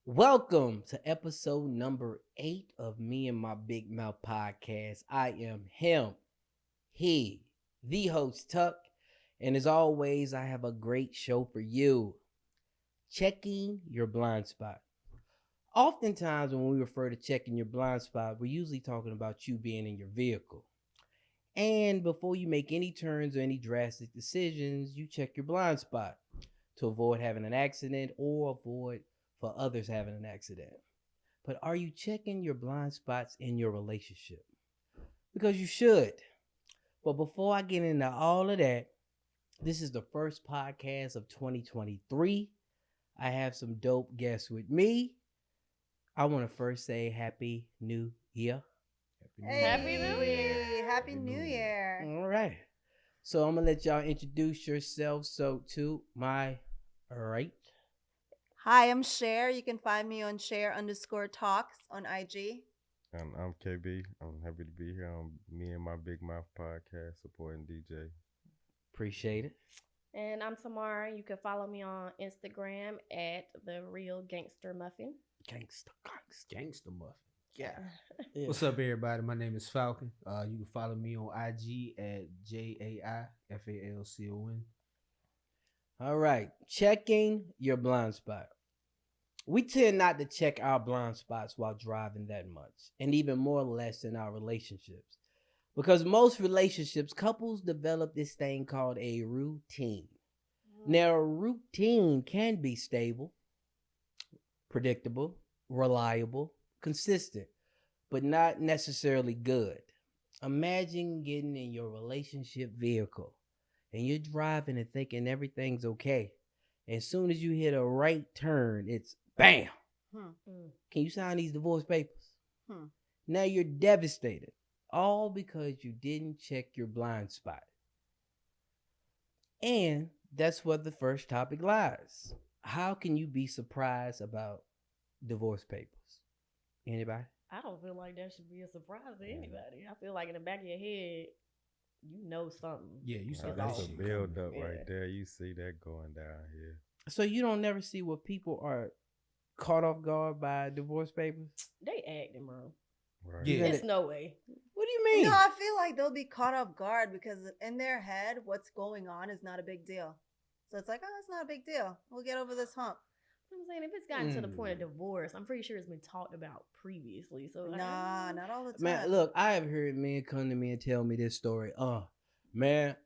Welcome to episode number 8 of Me and My Big Mouth podcast. I am the host Tuck, and as always, I have a great show for you. Checking your blind spot. Oftentimes, when we refer to checking your blind spot, we're usually talking about you being in your vehicle. And before you make any turns or any drastic decisions, you check your blind spot to avoid having an accident or avoid for others having an accident. But are you checking your blind spots in your relationship? Because you should. But before I get into all of that, this is the first podcast of 2023. I have some dope guests with me. I want to first say Happy New Year. Happy New Year. Happy New Year. All right. So I'm going to let y'all introduce yourselves. So to my right. Hi, I'm Cher. You can find me on Cher_talks on IG. I'm KB. I'm happy to be here on Me and My Big Mouth podcast supporting DJ. Appreciate it. And I'm Tamara. You can follow me on Instagram at The Real Gangster Muffin. Gangsta. Gangster Muffin. Yeah. Yeah. What's up, everybody? My name is Falcon. You can follow me on IG at JAIFALCON. All right. Checking your blind spot. We tend not to check our blind spots while driving that much, and even more or less in our relationships. Because most relationships, couples develop this thing called a routine. Now, a routine can be stable, predictable, reliable, consistent, but not necessarily good. Imagine getting in your relationship vehicle and you're driving and thinking everything's okay. And as soon as you hit a right turn, it's bam. Can you sign these divorce papers? Now you're devastated, all because you didn't check your blind spot. And that's where the first topic lies. How can you be surprised about divorce papers? Anybody? I don't feel like that should be a surprise to anybody. I feel like in the back of your head, you know something. Yeah, you saw that That's a shit build coming. up right there. You see that going down here. So you don't never see where people are caught off guard by divorce papers? They acting, bro. Right. Yeah. There's no way. What do you mean? No, I feel like they'll be caught off guard because in their head, what's going on is not a big deal. So it's like, oh, it's not a big deal. We'll get over this hump. I'm saying if it's gotten to the point of divorce, I'm pretty sure it's been talked about previously. So like, Nah, not all the time. Man, look, I have heard men come to me and tell me this story. Man,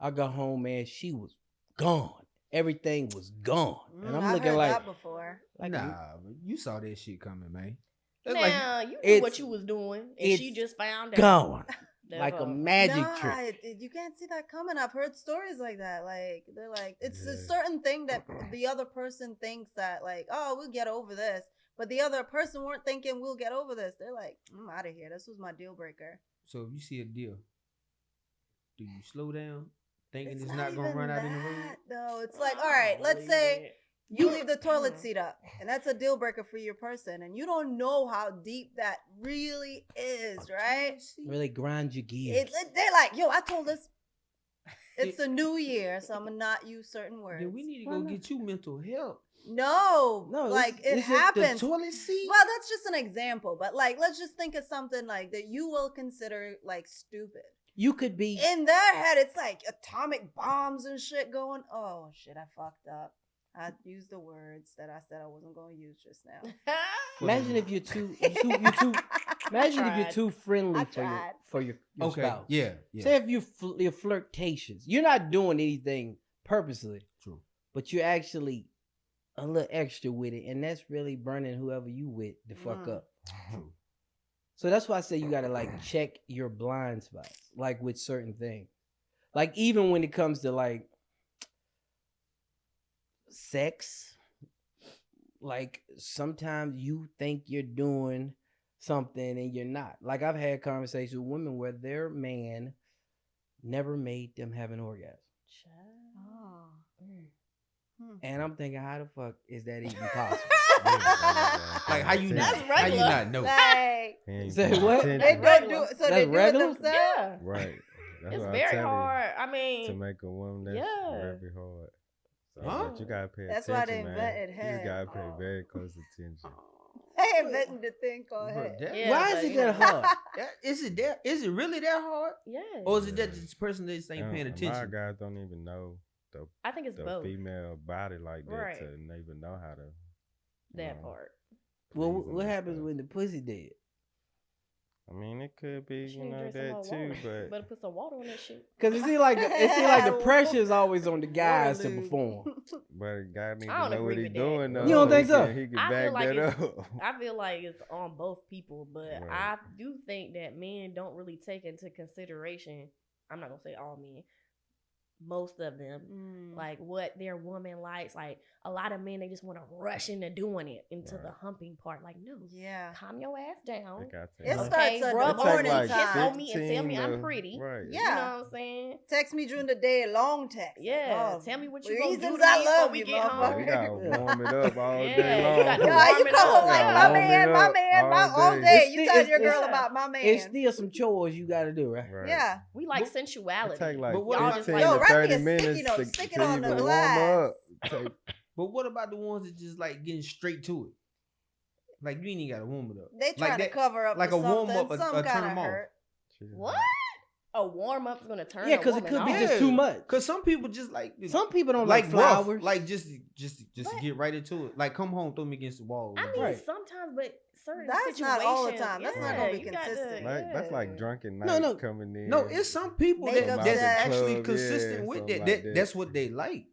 I got home, man, she was gone. Everything was gone. And I'm I've looking heard like, that before. like Nah, but you saw that shit coming, man. That's now you knew it's- what you was doing, and it's she just found out. gone. That's Like a all. magic Nah, trick. you can't see that coming. I've heard stories like that. Like they're like, it's a Yeah. certain thing that the other person thinks that like, oh, we'll get over this, but the other person weren't thinking we'll get over this. They're like, I'm out of here. This was my deal breaker. So if you see a deal, do you slow down, thinking It's it's not gonna even run out in the road? that, though. It's like, all right, let's say you leave the toilet seat up, and that's a deal breaker for your person, and you don't know how deep that really is, right? Really grind your gears. They're like, yo, I told us it's the new year, so I'm gonna not use certain words. Then we need to Why go not? get you mental help. No, No, like it's it just the happens. Toilet seat? Well, that's just an example, but like, let's just think of something like that you will consider like stupid. You could be In their head, it's like atomic bombs and shit going. Oh shit, I fucked up. I used the words that I said I wasn't going to use just now. imagine if you're too imagine if you're tried. too friendly I for your tried. for your Okay, spouse. yeah. Say if you're flirtatious, you're not doing anything purposely, True. but you're actually a little extra with it, and that's really burning whoever you with the fuck up. True. So that's why I say you gotta like check your blind spots, like with certain things, like even when it comes to like sex. Like sometimes you think you're doing something and you're not. Like I've had conversations with women where their man never made them have an orgasm. Oh. And I'm thinking, how the fuck is that even possible? Like how you That's not? How you regular. not know? Like, Say what? they That's go regular. do so That's they do it regular? themselves. Yeah, Right. That's it's what I'm very telling you. hard. I To mean, make a woman, that's Yeah. very hard. So, Huh? but you gotta pay That's attention, why they man. invented You head. just gotta pay very close attention. They invented the thing called Bro, head. that- Yeah, Why but, is it you that know. hard? Is it really that hard? Yeah. Or is it that this person just ain't And paying a lot of attention? guys don't even know I think it's the both. female body like that Right. to even know how to. That part. Well, please them what and happens stuff. when the pussy dead? I mean, it could be, She you ain't know, drink some that more too, water. but Better put some water on that shit. Because it seems like the pressure is always on the guys to Waterloo. perform. but a guy need I to don't know what agree he with that. doing. Though, You don't think so? He can I back feel like that it's- up. I feel like it's on both people, but Right. I do think that men don't really take into consideration. I'm not gonna say all men, most of them, like what their woman likes. Like a lot of men, they just want to rush into doing it, into the Right. humping part. Like, no, Yeah. calm your ass down. It got to It like- starts at rub the on morning me, kiss time. on me, and tell me 15 I'm pretty. Right. Yeah. You know what I'm saying? Text me during the day, long text. Yeah, Oh, tell me what you gonna do reasons to I me love before we you, get Yeah, home. you gotta warm it up all Yeah, day you long. got to Yeah, warm you it come up. home like Yeah. my Warm it man, up all all day. day. You It's tell still- your girl it's- about my man. It's still some chores you got to do, right? Right. Yeah. We like But- sensuality. It take like But what Y'all about- just 15 like, Yo, to write me 30 a sticky minutes note, to, stick it to on even the warm glass. up. Take- But what about the ones that just like getting straight to it? Like you ain't even gotta warm it up. They trying like to that, cover up like for a warm something, up, some turn kind of them off. hurt. what? A warm up's gonna turn. Yeah, a because it woman could be on? just too much. Cause some people just like Some people don't like like rough, flowers. like just to What? get right into it. Like come home, throw me against the wall. I mean, Right. sometimes, but certain That's situations. not all the time. That's not gonna be you got to- consistent. Like, that's like yeah. drunken No, nights no. coming in. No, it's some people Makeup that's sex. actually Club, consistent yeah, with something that. like that. That's what they like.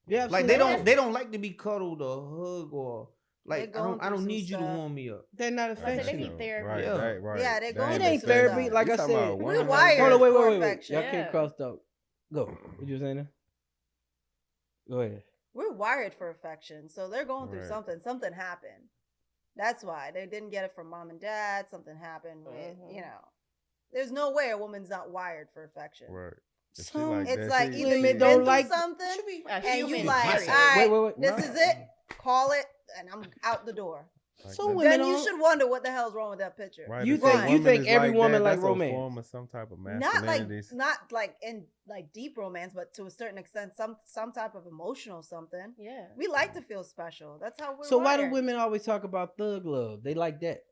Yeah, Like absolutely. they don't like to be cuddled or hug or They like going I don't through need some you to stuff. warm me up. They're not I said they affectionate. need therapy. Right, Yeah. right, right. Yeah, they going It through ain't some therapy, stuff. like You I talking said. about We're women wired. Hold on, wait, for wait, wait. affection. Y'all Yeah. can't cross out. Go. What you saying? Now? Go ahead. We're wired for affection, so they're going through Right. something. Something happened. That's why they didn't get it from mom and dad. Something happened with, Mhm. you know. There's no way a woman's not wired for affection. Right. If she Some- It's that, like she- either women you've don't been like- through something A and you human like, all period. right, Wait. this No. is it. Call it, and I'm out the door. like Some that. women Then you don't- should wonder what the hell's wrong with that picture. Right, You if think- a you woman think is every woman that, like that's a romance. form of some type of Not masculinity. like in like deep romance, but to a certain extent, some type of emotional something. Yeah. We like to feel special. That's how we're So why do wired. women always talk about thug love? They like that.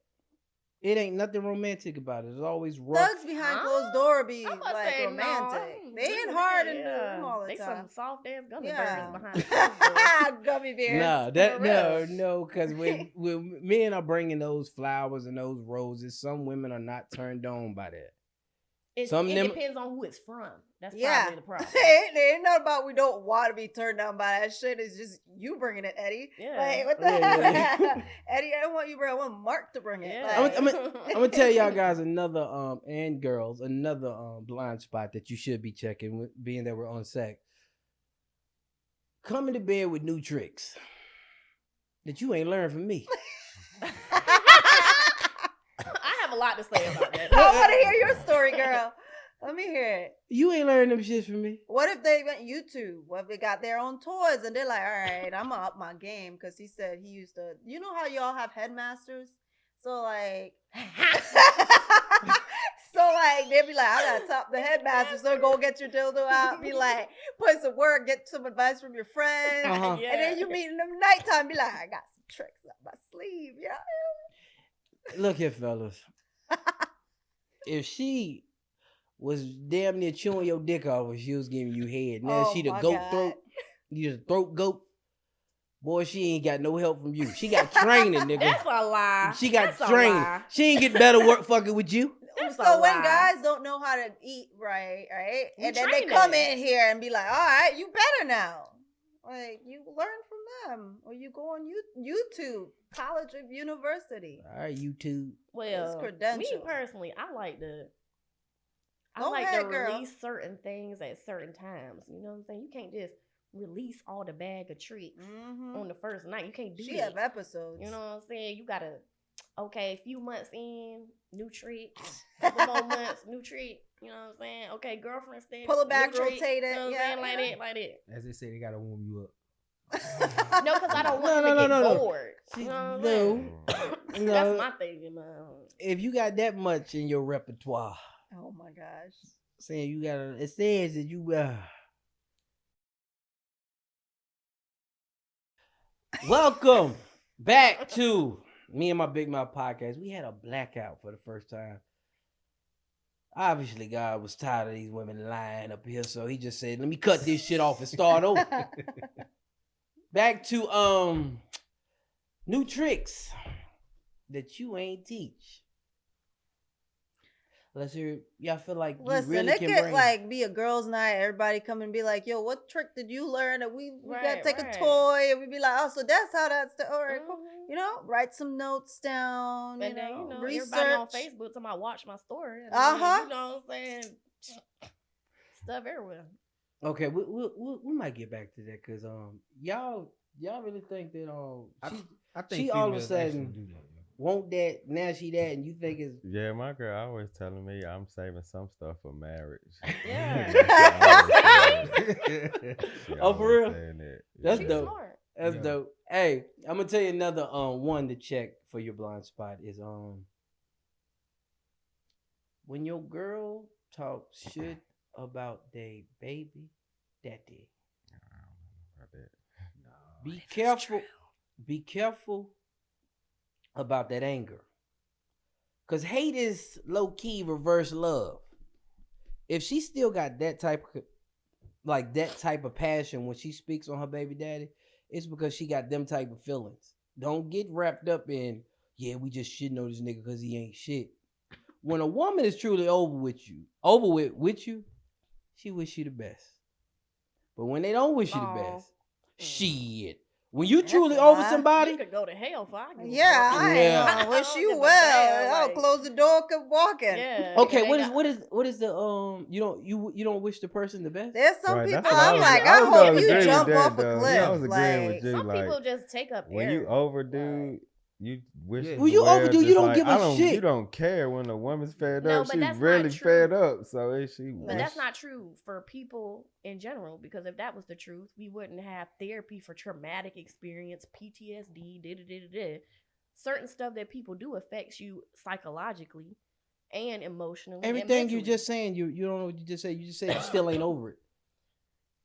It ain't nothing romantic about it. It's always rough. Thugs behind Huh? closed door be I'm gonna like say romantic. no. They ain't hard in the room all the They time. some soft ass gummy Yeah. bears behind the doors. Gummy bears. No, For real. no, because when men are bringing those flowers and those roses, some women are not turned on by that. It Some them- depends on who it's from. That's Yeah. probably the problem. They ain't not about we don't want to be turned down by that shit. It's just you bringing it, Eddie. Yeah. Like, what the Yeah. Eddie, I don't want you to bring it. I want Mark to bring it. Yeah. Like, I'm gonna tell y'all guys another and girls another blind spot that you should be checking with, being that we're on sex. Coming to bed with new tricks that you ain't learned from me. I have a lot to say about that. I want to hear your story, girl. Let me hear it. You ain't learned them shits from me. What if they went YouTube? What if they got their own toys and they're like, all right, I'm gonna up my game because he said he used to. You know how y'all have headmasters? So like, they'd be like, I gotta top the headmaster. So go get your dildo out. Be like, put some work, get some advice from your friends, Uh-huh. Yeah. and then you meet in the nighttime. Be like, I got some tricks up my sleeve, yeah. Look here, fellas. If she was damn near chewing your dick off when she was giving you head, now Oh she the my goat God. throat, you the throat goat. Boy, she ain't got no help from you. She got training, nigga. That's a lie. She got That's a training. lie. She ain't get better work fucking with you. That's a So when lie. guys don't know how to eat right, We and then they train come them. in here and be like, all right, you better now. Like, you learn from them. Or you go on YouTube, college or university. All right, YouTube. Well, me credentials. personally, I like to Go ahead, girl. release certain things at certain times. You know what I'm saying? You can't just release all the bag of tricks Mm-hmm. on the first night. You can't do She that. have episodes. You know what I'm saying? You gotta, okay, a few months in, new trick. Couple more months, new trick. You know what I'm saying? Okay, girlfriend stay. Pull it back, new trick. rotate it. You know what I'm Yeah, saying? Like yeah. that, like that. As they say, they gotta warm you up. No, because I don't No, want no, him to no, get no, no. bored. See, You know what I'm no. saying? No. That's my thing in my If you got that much in your repertoire, Oh my gosh. saying you gotta, it says that you Welcome back to me and my Big Mouth podcast. We had a blackout for the first time. Obviously, God was tired of these women lying up here, so he just said, "Let me cut this shit off and start over." Back to new tricks that you ain't teach. Let's hear. Y'all feel like you Listen, really it can could bring. like be a girls' night. Everybody come and be like, "Yo, what trick did you learn?" And we gotta Right, take right. a toy, and we be like, "Oh, so that's how that's the all right, cool." Mhm. You know, write some notes down. And then, research. everybody on Facebook talking about watch my story. And Uh-huh. You know what I'm saying? Stuff everywhere. Okay, we might get back to that because y'all really think that I think she all of a females actually sudden do that. want that, now she that, and you think it's Yeah, my girl always telling me I'm saving some stuff for marriage. Yeah. She Oh, for always real? saying that. That's She's dope. smart. That's Yeah. dope. Hey, I'm gonna tell you another one to check for your blind spot is when your girl talks shit about their baby daddy. About that. Be careful. Be careful about that anger. Cause hate is low key reverse love. If she still got that type of passion when she speaks on her baby daddy, it's because she got them type of feelings. Don't get wrapped up in, yeah, we just shitting on this nigga because he ain't shit. When a woman is truly over with you, she wish you the best. But when they don't wish you the Aw. best, shit. When you That's truly a over lie. somebody, You could go to hell for I give a Yeah, fuck. I ain't Yeah. gonna wish I you don't give a well. damn, I'll like- close the door, keep walking. Yeah. okay, and they what is the you don't wish the person the best? There's some Right, people that's what I'm was- like, I I was hope gonna you agree with jump that, off a though. cliff. I was agreeing like, with you. Some people Like, just take up when you air. overdo, you wish. Yeah. them When you well, overdo, you just don't like, give a I don't, shit. You don't care when a woman's fed No, up. but She's that's not really true. fed up. So is she? But wish- that's not true for people in general, because if that was the truth, we wouldn't have therapy for traumatic experience, PTSD, da-da-da-da-da. Certain stuff that people do affects you psychologically and emotionally. and Everything you mentally. just saying, you don't know what you just said. You just said you still ain't over it.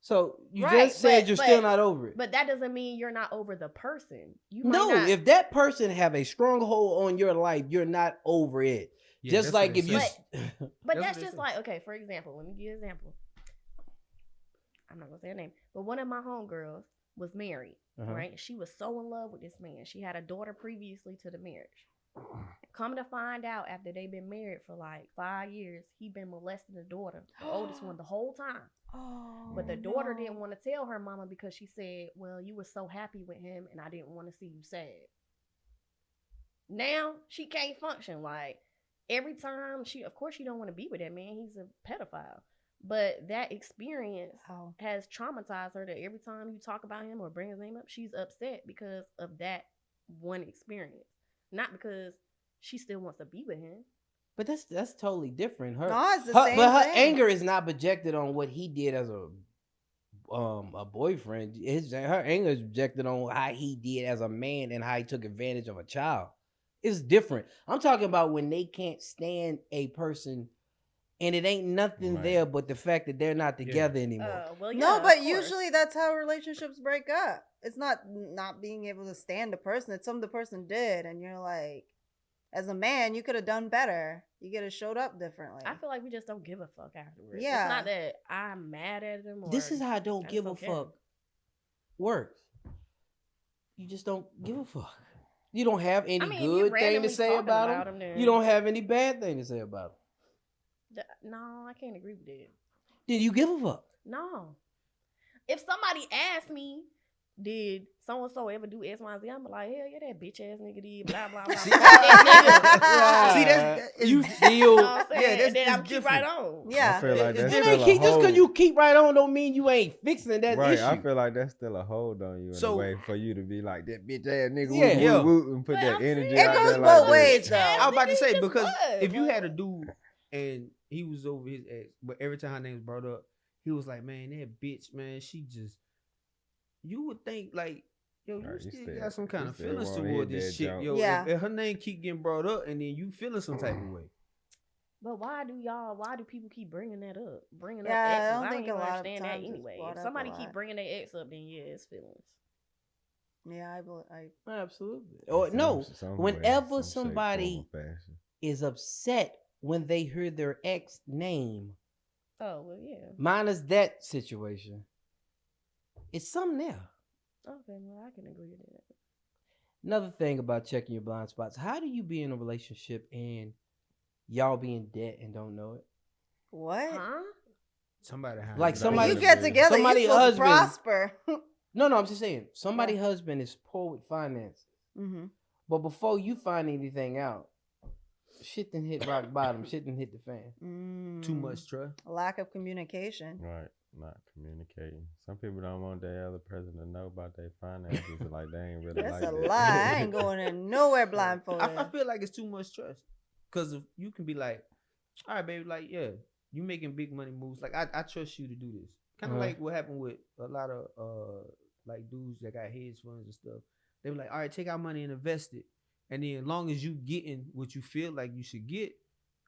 So you Right, just said but- you're still not over it. But that doesn't mean you're not over the person. You might No, not, if that person have a stronghold on your life, you're not over it. Yeah, Just that's what like they if you, say. But That's that's what they just say. like, okay, for example, let me give you an example. I'm not gonna say her name, but one of my homegirls was married, Uh-huh. right? She was so in love with this man. She had a daughter previously to the marriage. Come to find out, after they've been married for like 5 years, he been molesting the daughter, the oldest one, the whole time. oh, But the daughter no. didn't want to tell her mama because she said, well, you were so happy with him and I didn't want to see you sad. Now she can't function. Like, every time of course she don't want to be with that man. He's a pedophile. But that experience Wow. has traumatized her, that every time you talk about him or bring his name up, she's upset because of that one experience. Not because she still wants to be with him. but that's totally different. No, it's the same but her thing. anger is not projected on what he did as a boyfriend. Her anger is projected on how he did as a man and how he took advantage of a child. It's different. I'm talking about when they can't stand a person and it ain't nothing Right. there but the fact that they're not together anymore. Well, yeah, No, of but course. usually that's how relationships break up. It's not being able to stand the person. It's something the person did, and you're like, as a man, you could have done better. You could have showed up differently. I feel like we just don't give a fuck afterwards. Yeah. It's not that I'm mad at him. Or This is how I don't just give a don't care. fuck works. You just don't give a fuck. You don't have any I mean, if you good thing to randomly say talking about him. then You don't have any bad thing to say about him. No, I can't agree with that. Did you give a fuck? No. If somebody asked me, did so and so ever do X, Y, Z, I'm like, hell yeah, that bitch ass nigga did blah blah blah. See, That See, that's you it's- still. nigga. You know what I'm Yeah, saying? that's- And then it's I'm keep right different. on. Yeah. I feel like It- that's it It still ain't a keep, just because hold. you keep right on don't mean you ain't fixing that Right, issue. I feel like that's still a hold on you in So- a way for you to be like that bitch ass nigga, Yeah. woo, woo, woo, and put But that I'm energy saying- out It goes there both like that. ways, though. I was about to Nigga, say, he just because was, if you like- had a dude and he was over his ex, but every time her name was brought up, he was like, man, that bitch, man, she just, you would think like, yo, you Right, you still still- got some kind you of still feelings wanna toward hit this that shit. jump. Yo, Yeah. if her name keep getting brought up and then you feeling some type of way. But why do people keep bringing that up? Bringing Yeah, up I exes? don't I don't think even a lot of understand that times it's anyway. brought If up a somebody lot. keep bringing their ex up, then yeah, it's feelings. Yeah, Absolutely. Or no, Some whenever way, some shape, form, somebody or fashion. is upset when they hear their ex name, Oh well, yeah. minus that situation, it's something there. Okay, well I can agree with that. Another thing about checking your blind spots: how do you be in a relationship and y'all be in debt and don't know it? What? Huh? Somebody hiding Like it When somebody- you out. get together, somebody you're supposed to husband- prosper. No, I'm just saying. Somebody Yeah. husband is poor with finances, Mm-hmm. but before you find anything out, shit done hit rock bottom. Shit done hit the fan. Too much trust. Lack of communication. Right, not communicating. Some people don't want their other person to know about their finances. Like they ain't really That's like a that. lie. I ain't going in nowhere blindfolded. I feel like it's too much trust. Because you can be like, all right, baby, like, yeah, you making big money moves. Like, I trust you to do this. Kind of like what happened with a lot of like dudes that got hedge funds and stuff. They were like, all right, take our money and invest it. And then as long as you getting what you feel like you should get,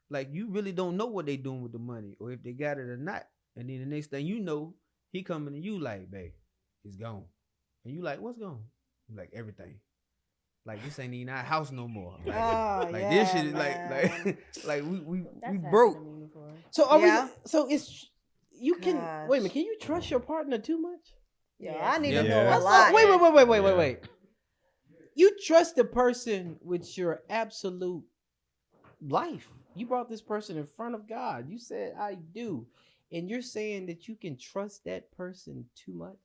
like you really don't know what they doing with the money or if they got it or not. And then the next thing you know, he coming to you like, babe, it's gone. And you like, what's gone? You like everything. Like this ain't even our house no more. Like, Oh, like yeah, this shit is man. like we That's we happened broke. to me before. So are Yeah. we? So it's you can Gosh. wait a minute. Can you trust your partner too much? Yeah, Yes. I need Yeah. to know Yeah. a lot. Wait. Yeah. You trust the person with your absolute life. You brought this person in front of God. You said, I do. And you're saying that you can trust that person too much?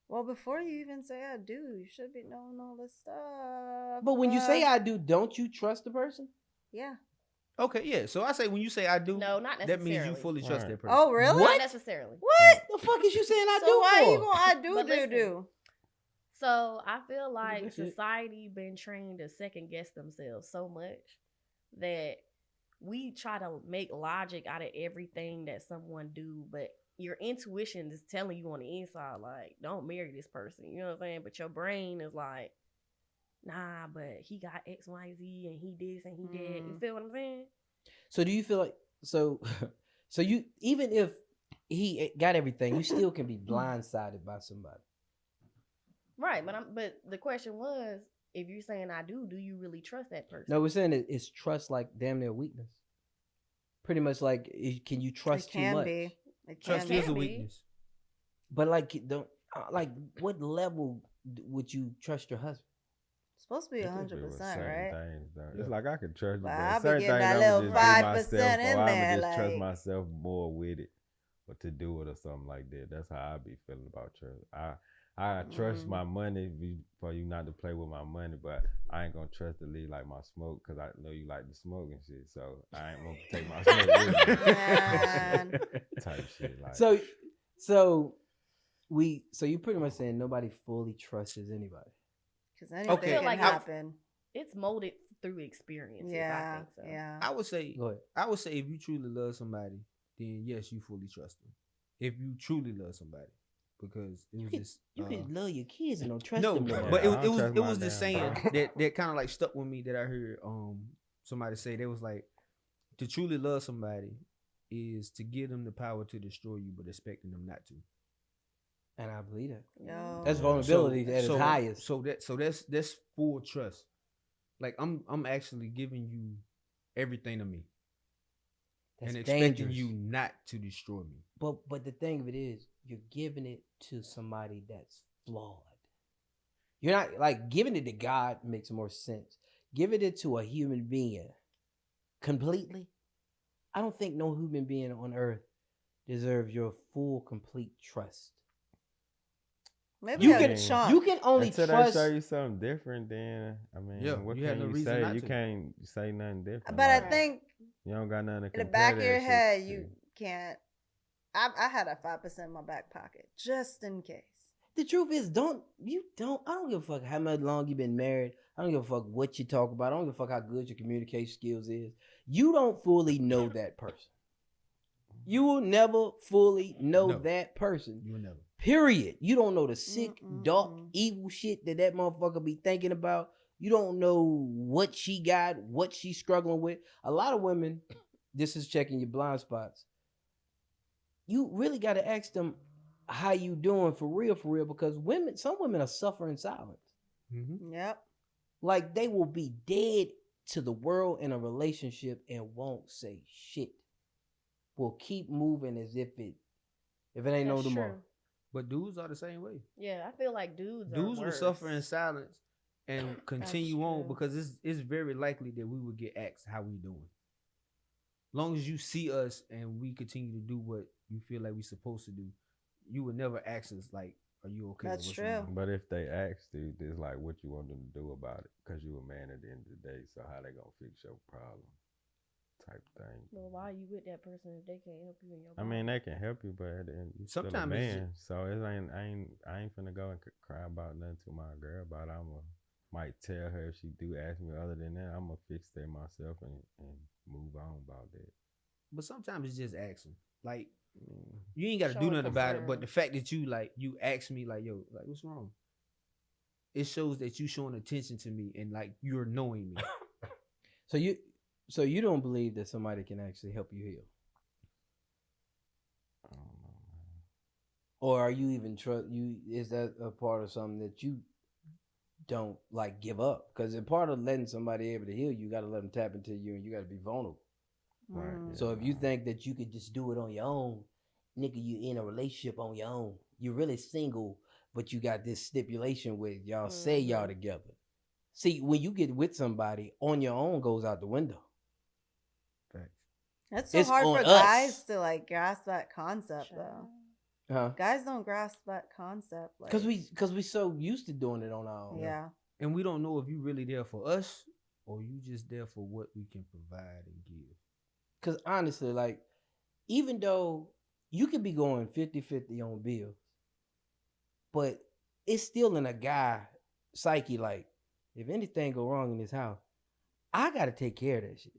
Well, before you even say I do, you should be knowing all this stuff. But when you say I do, don't you trust the person? Yeah. Okay, yeah. So I say when you say I do, No, not that means you necessarily. fully trust Right. that person. Oh, really? Not necessarily. What? The fuck is you saying I So do why for? you gonna I do But listen. do? So I feel like That's it. society been trained to second guess themselves so much that we try to make logic out of everything that someone do, but your intuition is telling you on the inside, like, don't marry this person. You know what I'm saying? But your brain is like, nah, but he got X, Y, Z, and he this and he that. You feel what I'm saying? So do you feel like so you even if he got everything, you still can be blindsided by somebody? Right, but the question was, if you're saying I do you really trust that person? No, we're saying that it's trust like damn near weakness. Pretty much like can you trust It can too much? be. It Trust can is be. a be. weakness. But like don't like what level would you trust your husband? Supposed to be It could 100%, with certain right? things, though. Yeah. It's like I can trust you, But but I be certain getting things that I'ma little just 5% do myself, in or I'ma there, just trust like- myself more with it, or to do it or something like that. That's how I be feeling about trust. I trust my money for you not to play with my money, but I ain't gonna trust to leave like my smoke because I know you like to smoke and shit. So I ain't gonna take my smoke with me. Man. Type shit. Like So you pretty much saying nobody fully trusts anybody. Because anything Okay. can Feel like happen. It's molded through experiences. I Yeah. think so. Yeah. I would say Go ahead. if you truly love somebody, then yes, you fully trust them. If you truly love somebody, because it was just You can love your kids and don't trust no, them. Yeah, but I don't it was trust it my was the damn saying bro. that kind of like stuck with me that I heard somebody say. They was like, to truly love somebody is to give them the power to destroy you, but expecting them not to. And I believe that. Yo. That's vulnerability at its highest. So that's full trust. Like I'm actually giving you everything to me That's and expecting dangerous. you not to destroy me. But the thing of it is, you're giving it to somebody that's flawed. You're not like giving it to God makes more sense. Giving it to a human being completely. I don't think no human being on earth deserves your full, complete trust. Maybe You a can chunk. you can only until trust. they show you something different, then I mean, Yeah, what you have can no you reason say? not You to. can't say nothing different. But I like, think you don't got nothing to in the compare back of that your shit head, to. you can't. I had a 5% in my back pocket just in case. The truth is, I don't give a fuck how much long you been married. I don't give a fuck what you talk about. I don't give a fuck how good your communication skills is. You don't fully know that person. You will never fully know No. that person. You will never. Period. You don't know the sick, dark, Mm-mm-mm. evil shit that motherfucker be thinking about. You don't know what she got, what she's struggling with. A lot of women, this is checking your blind spots. You really got to ask them, how you doing for real, because some women are suffering silence. Mm-hmm. Yep. Like they will be dead to the world in a relationship and won't say shit. Will keep moving as if it ain't no That's tomorrow. true. But dudes are the same way. Yeah, I feel like dudes Dudes are will worse. suffer in silence and continue on true. because it's very likely that we would get asked how we doing. Long as you see us and we continue to do what you feel like we supposed to do, you would never ask us like, "Are you okay?" That's or what's true. wrong? But if they ask you, it's like what you want them to do about it, because you a man at the end of the day. So how they gonna fix your problem? Type thing. Well, why are you with that person if they can't help you in your I problem? mean, they can help you, but at the end, you still a Sometimes it's man. So it ain't. I ain't finna go and cry about nothing to my girl. But might tell her if she do ask me. Other than that, I'm gonna fix that myself and move on about that. But sometimes it's just asking. Like you ain't got to do Showing nothing about it. But concern. the fact that you ask me like, "Yo, like what's wrong?" It shows that you showing attention to me and like you're knowing me. So you don't believe that somebody can actually help you heal, I don't know, man. or are you even trust you? Is that a part of something that you don't like give up? Because a part of letting somebody able to heal, you got to let them tap into you, and you got to be vulnerable. Right. Mm. Yeah, So if you nah. think that you could just do it on your own, nigga, you in a relationship on your own. You're really single, but you got this stipulation with y'all say y'all Mhm. together. See, when you get with somebody, on your own goes out the window. Facts. That's so It's hard on for us. guys to like grasp that concept though. Huh? Guys don't grasp that concept. Like, Because we so used to doing it on our own. yeah. And we don't know if you really there for us or you just there for what we can provide and give. Because honestly, like, even though you could be going 50-50 on bills, but it's still in a guy psyche, like, if anything go wrong in this house, I got to take care of that shit.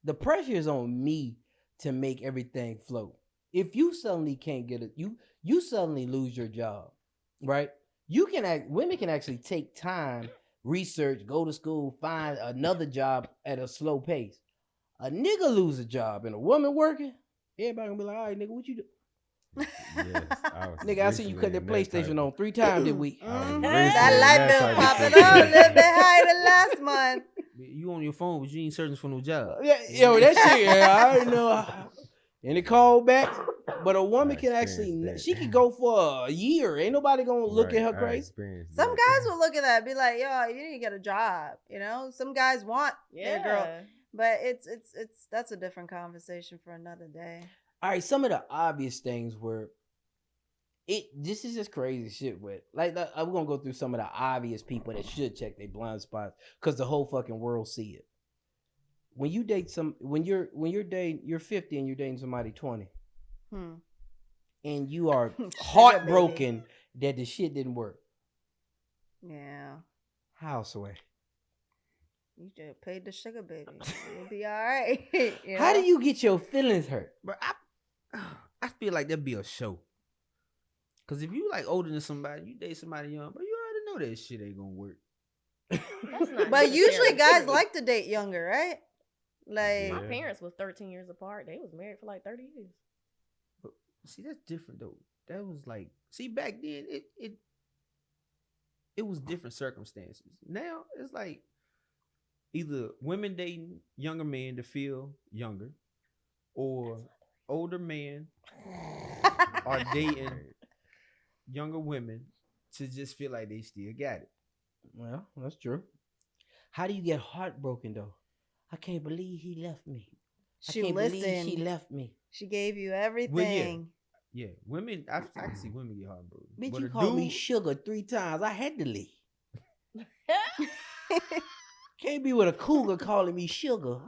The pressure is on me to make everything flow. If you suddenly can't get it, you suddenly lose your job, right? Women can actually take time, research, go to school, find another job at a slow pace. A nigga lose a job and a woman working, everybody gonna be like, all right, nigga, what you do? Yes, I was Nigga, I seen you cut recently that in that PlayStation type of- on 3 times this week. I was Mhm. recently That in light that bill type of popping up a situation. little bit higher than last month. You on your phone, but you ain't searching for no job. Yeah, yo, that shit, I already know. Any callbacks? But a woman I can experienced actually, that. she could go for a year. Ain't nobody gonna look at her I crazy. experienced Some that. guys will look at that and be like, yo, you need to get a job. You know, some guys want their girl, Yeah. but it's that's a different conversation for another day. All right, some of the obvious things were this is just crazy shit with I'm gonna go through some of the obvious people that should check their blind spots because the whole fucking world see it. When you date when you're dating, you're 50 and you're dating somebody 20, Hmm. and you are Sugar heartbroken that the shit didn't work. Yeah. How, Sway? You just paid the sugar baby. You'll be all right. You How do know? you get your feelings hurt? But I feel like that'd be a show. Cause if you like older than somebody, you date somebody young, but you already know that shit ain't gonna work. That's not But usually necessarily guys true. like to date younger, right? Like, Yeah. My parents was 13 years apart. They was married for like 30 years. But see, that's different though. That was like, see, back then it was different circumstances. Now it's like either women dating younger men to feel younger, or older men are dating younger women to just feel like they still got it. Well, that's true. How do you get heartbroken though? I can't believe he left me. she I can't believe she listened. left me. She gave you everything. Yeah, women. I can see women get heartbroken. Bitch, But you a called me dude- sugar 3 times. I had to leave. Can't be with a cougar calling me sugar.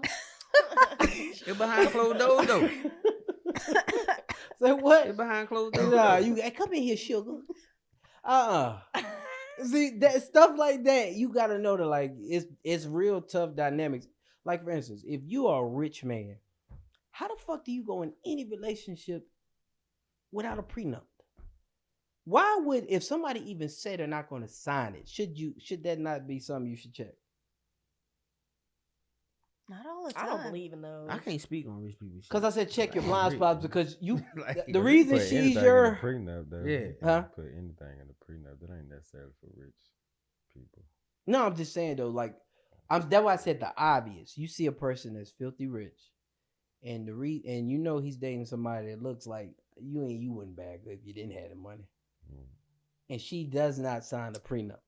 It behind closed doors though. Say what? It behind closed doors. Nah, though. you come in here, sugar. See that stuff like that, you gotta know that like it's real tough dynamics. Like for instance, if you are a rich man, how the fuck do you go in any relationship without a prenup? Why would if somebody even say they're not going to sign it? Should that not be something you should check? Not all the I time. don't believe in those. I can't speak on rich people shit. Because I said check your blind Rich. spots because you. Like, The reason Put she's anything your. in the prenup, though. Yeah. You can Huh? Put anything in the prenup. That ain't necessarily for rich people. No, I'm just saying though. Like, that's why I said the obvious. You see a person that's filthy rich, and and you know he's dating somebody that looks like you wouldn't bag her if you didn't have the money, and she does not sign the prenup.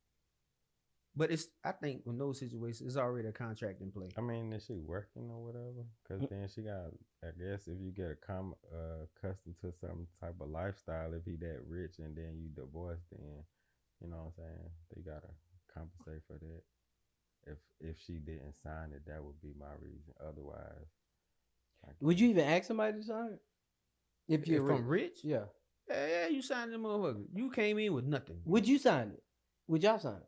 But I think in those situations, it's already a contract in place. I mean, is she working or whatever? Because then she got, I guess, if you get accustomed to some type of lifestyle, if he that rich and then you divorce, then, you know what I'm saying? They got to compensate for that. If she didn't sign it, that would be my reason. Otherwise. Would you even ask somebody to sign it? If you're From rich? Yeah. Yeah, you signed the motherfucker. You came in with nothing. Would you sign it? Would y'all sign it?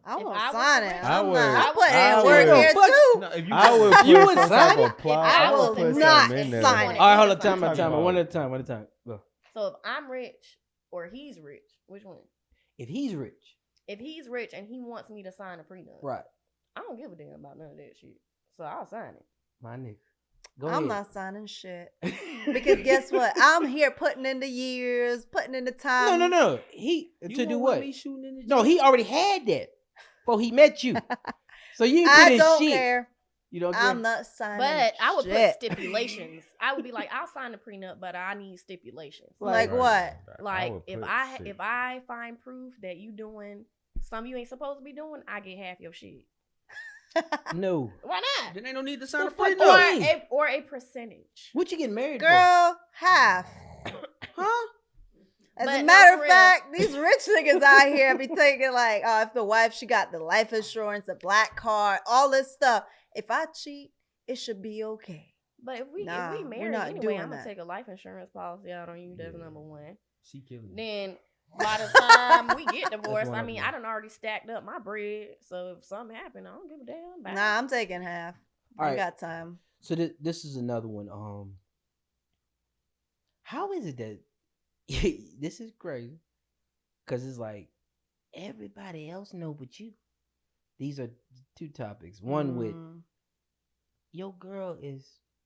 I If won't I was sign rich, it. I I'm would- not. I put I in work would- here Fuck. too. No, if I would put You would some sign type it? of plot. I I would will put not something in there. sign it. All right, hold up, Talking time. about- One at a time. One at a time. Go. So if I'm rich or he's rich, which one? If he's rich, If he's rich and he wants me to sign a prenup, right, I don't give a damn about none of that shit. So I'll sign it. my nigga. Go I'm ahead. not signing shit. Because guess what? I'm here putting in the years, putting in the time. No. He You to do won't what? want me shooting in the No, gym? he already had that before he met you. So you ain't put I in don't shit. care. You don't care. I'm not signing But I would shit. put stipulations. I would be like, I'll sign the prenup, but I need stipulations. Like Right. what? Like would if put I shit. if I find proof that you doing something you ain't supposed to be doing, I get half your shit. No. Why not? Then ain't no need to sign The a fuck prenup. you- Or a percentage. What you getting married for? Girl, half. Huh? As But a no, matter for of real. fact, these rich niggas out here be thinking like, oh, if the wife, she got the life insurance, the black card, all this stuff. If I cheat, it should be okay. But if we Nah, we're married not anyway, doing I'm gonna that. take a life insurance policy out on you. That's number one. She killing me. Then by the time we get divorced, one I of mean, them. I done already stacked up my bread. So if something happened, I don't give a damn. Bye. Nah, I'm taking half. All I right. got time. So this is another one. How is it that this is crazy? Because it's like everybody else know but you. These are two topics. One with Mm. your girl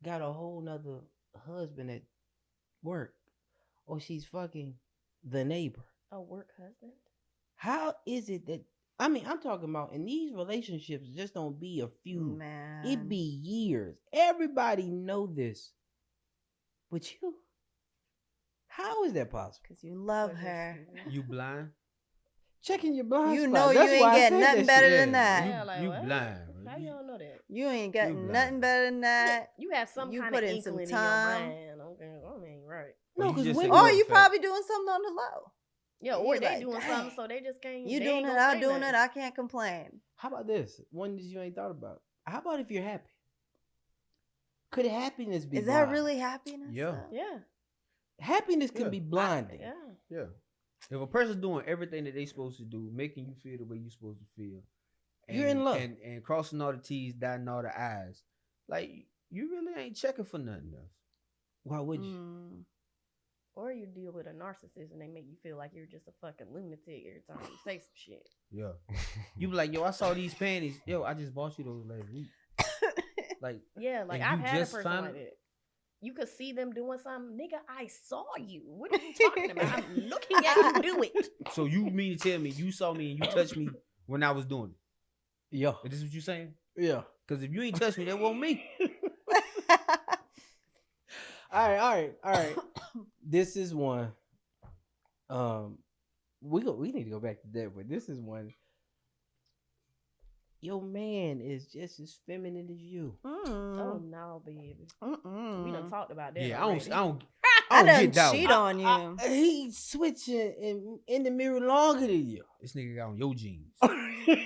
got a whole nother husband at work, or she's fucking the neighbor. A work husband. How is it that I'm talking about in these relationships just don't be a few. Man. It be years. Everybody know this. But you, how is that possible? Because you love her. You blind? Checking your blind You spot. know you That's ain't why I getting said nothing that better shit. than that. Yeah, like, you what? blind. How you don't know that? You ain't You getting blind. nothing better than that. You have some You kind put of in some inkling in your time. mind. Okay, I mean, right. No, Well, you because just women. said Or you you felt- probably doing something on the low. Yeah, You or they like, doing dang. something, so they just can't. You they doing ain't it, gonna I'm say doing nothing. it. I can't complain. How about this? One that you ain't thought about. How about if you're happy? Could happiness be Is that blind? really happiness? Yeah. though? Yeah. Happiness can Yeah. be blinding. Yeah. Yeah. If a person's doing everything that they supposed to do, making you feel the way you supposed to feel, You're in love. and crossing all the T's, dotting all the I's, like you really ain't checking for nothing else. Why would you? Mm. Or you deal with a narcissist and they make you feel like you're just a fucking lunatic every time you say some shit. Yeah. You be like, yo, I saw these panties. Yo, I just bought you those last week. Like, Yeah, like And I've you had a just person found- like that. You could see them doing something, nigga. I saw you. What are you talking about? I'm looking at you do it. so you mean to tell me you saw me and you touched me when I was doing it? Yeah. Is this what you saying? Yeah. Because if you ain't touched me, that wasn't me. All right. This is one. We need to go back to that, but this is one. Your man is just as feminine as you. Oh no, baby. We done talked about that. Yeah, already. I don't I get done that cheat one. on you. He's switching in the mirror longer than you. This nigga got on your jeans. You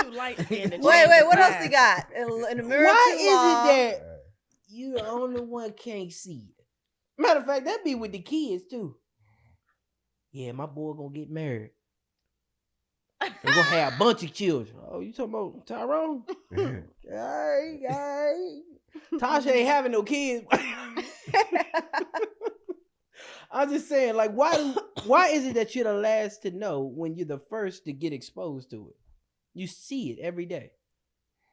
too light skinned. Wait, what else he got? In the mirror Why too is long. it that you the only one can't see it? Matter of fact, that be with the kids too. Yeah, my boy gonna get married. They gonna have a bunch of children. Oh, you talking about Tyrone? All right. Tasha ain't having no kids. I'm just saying, like, why is it that you're the last to know when you're the first to get exposed to it? You see it every day.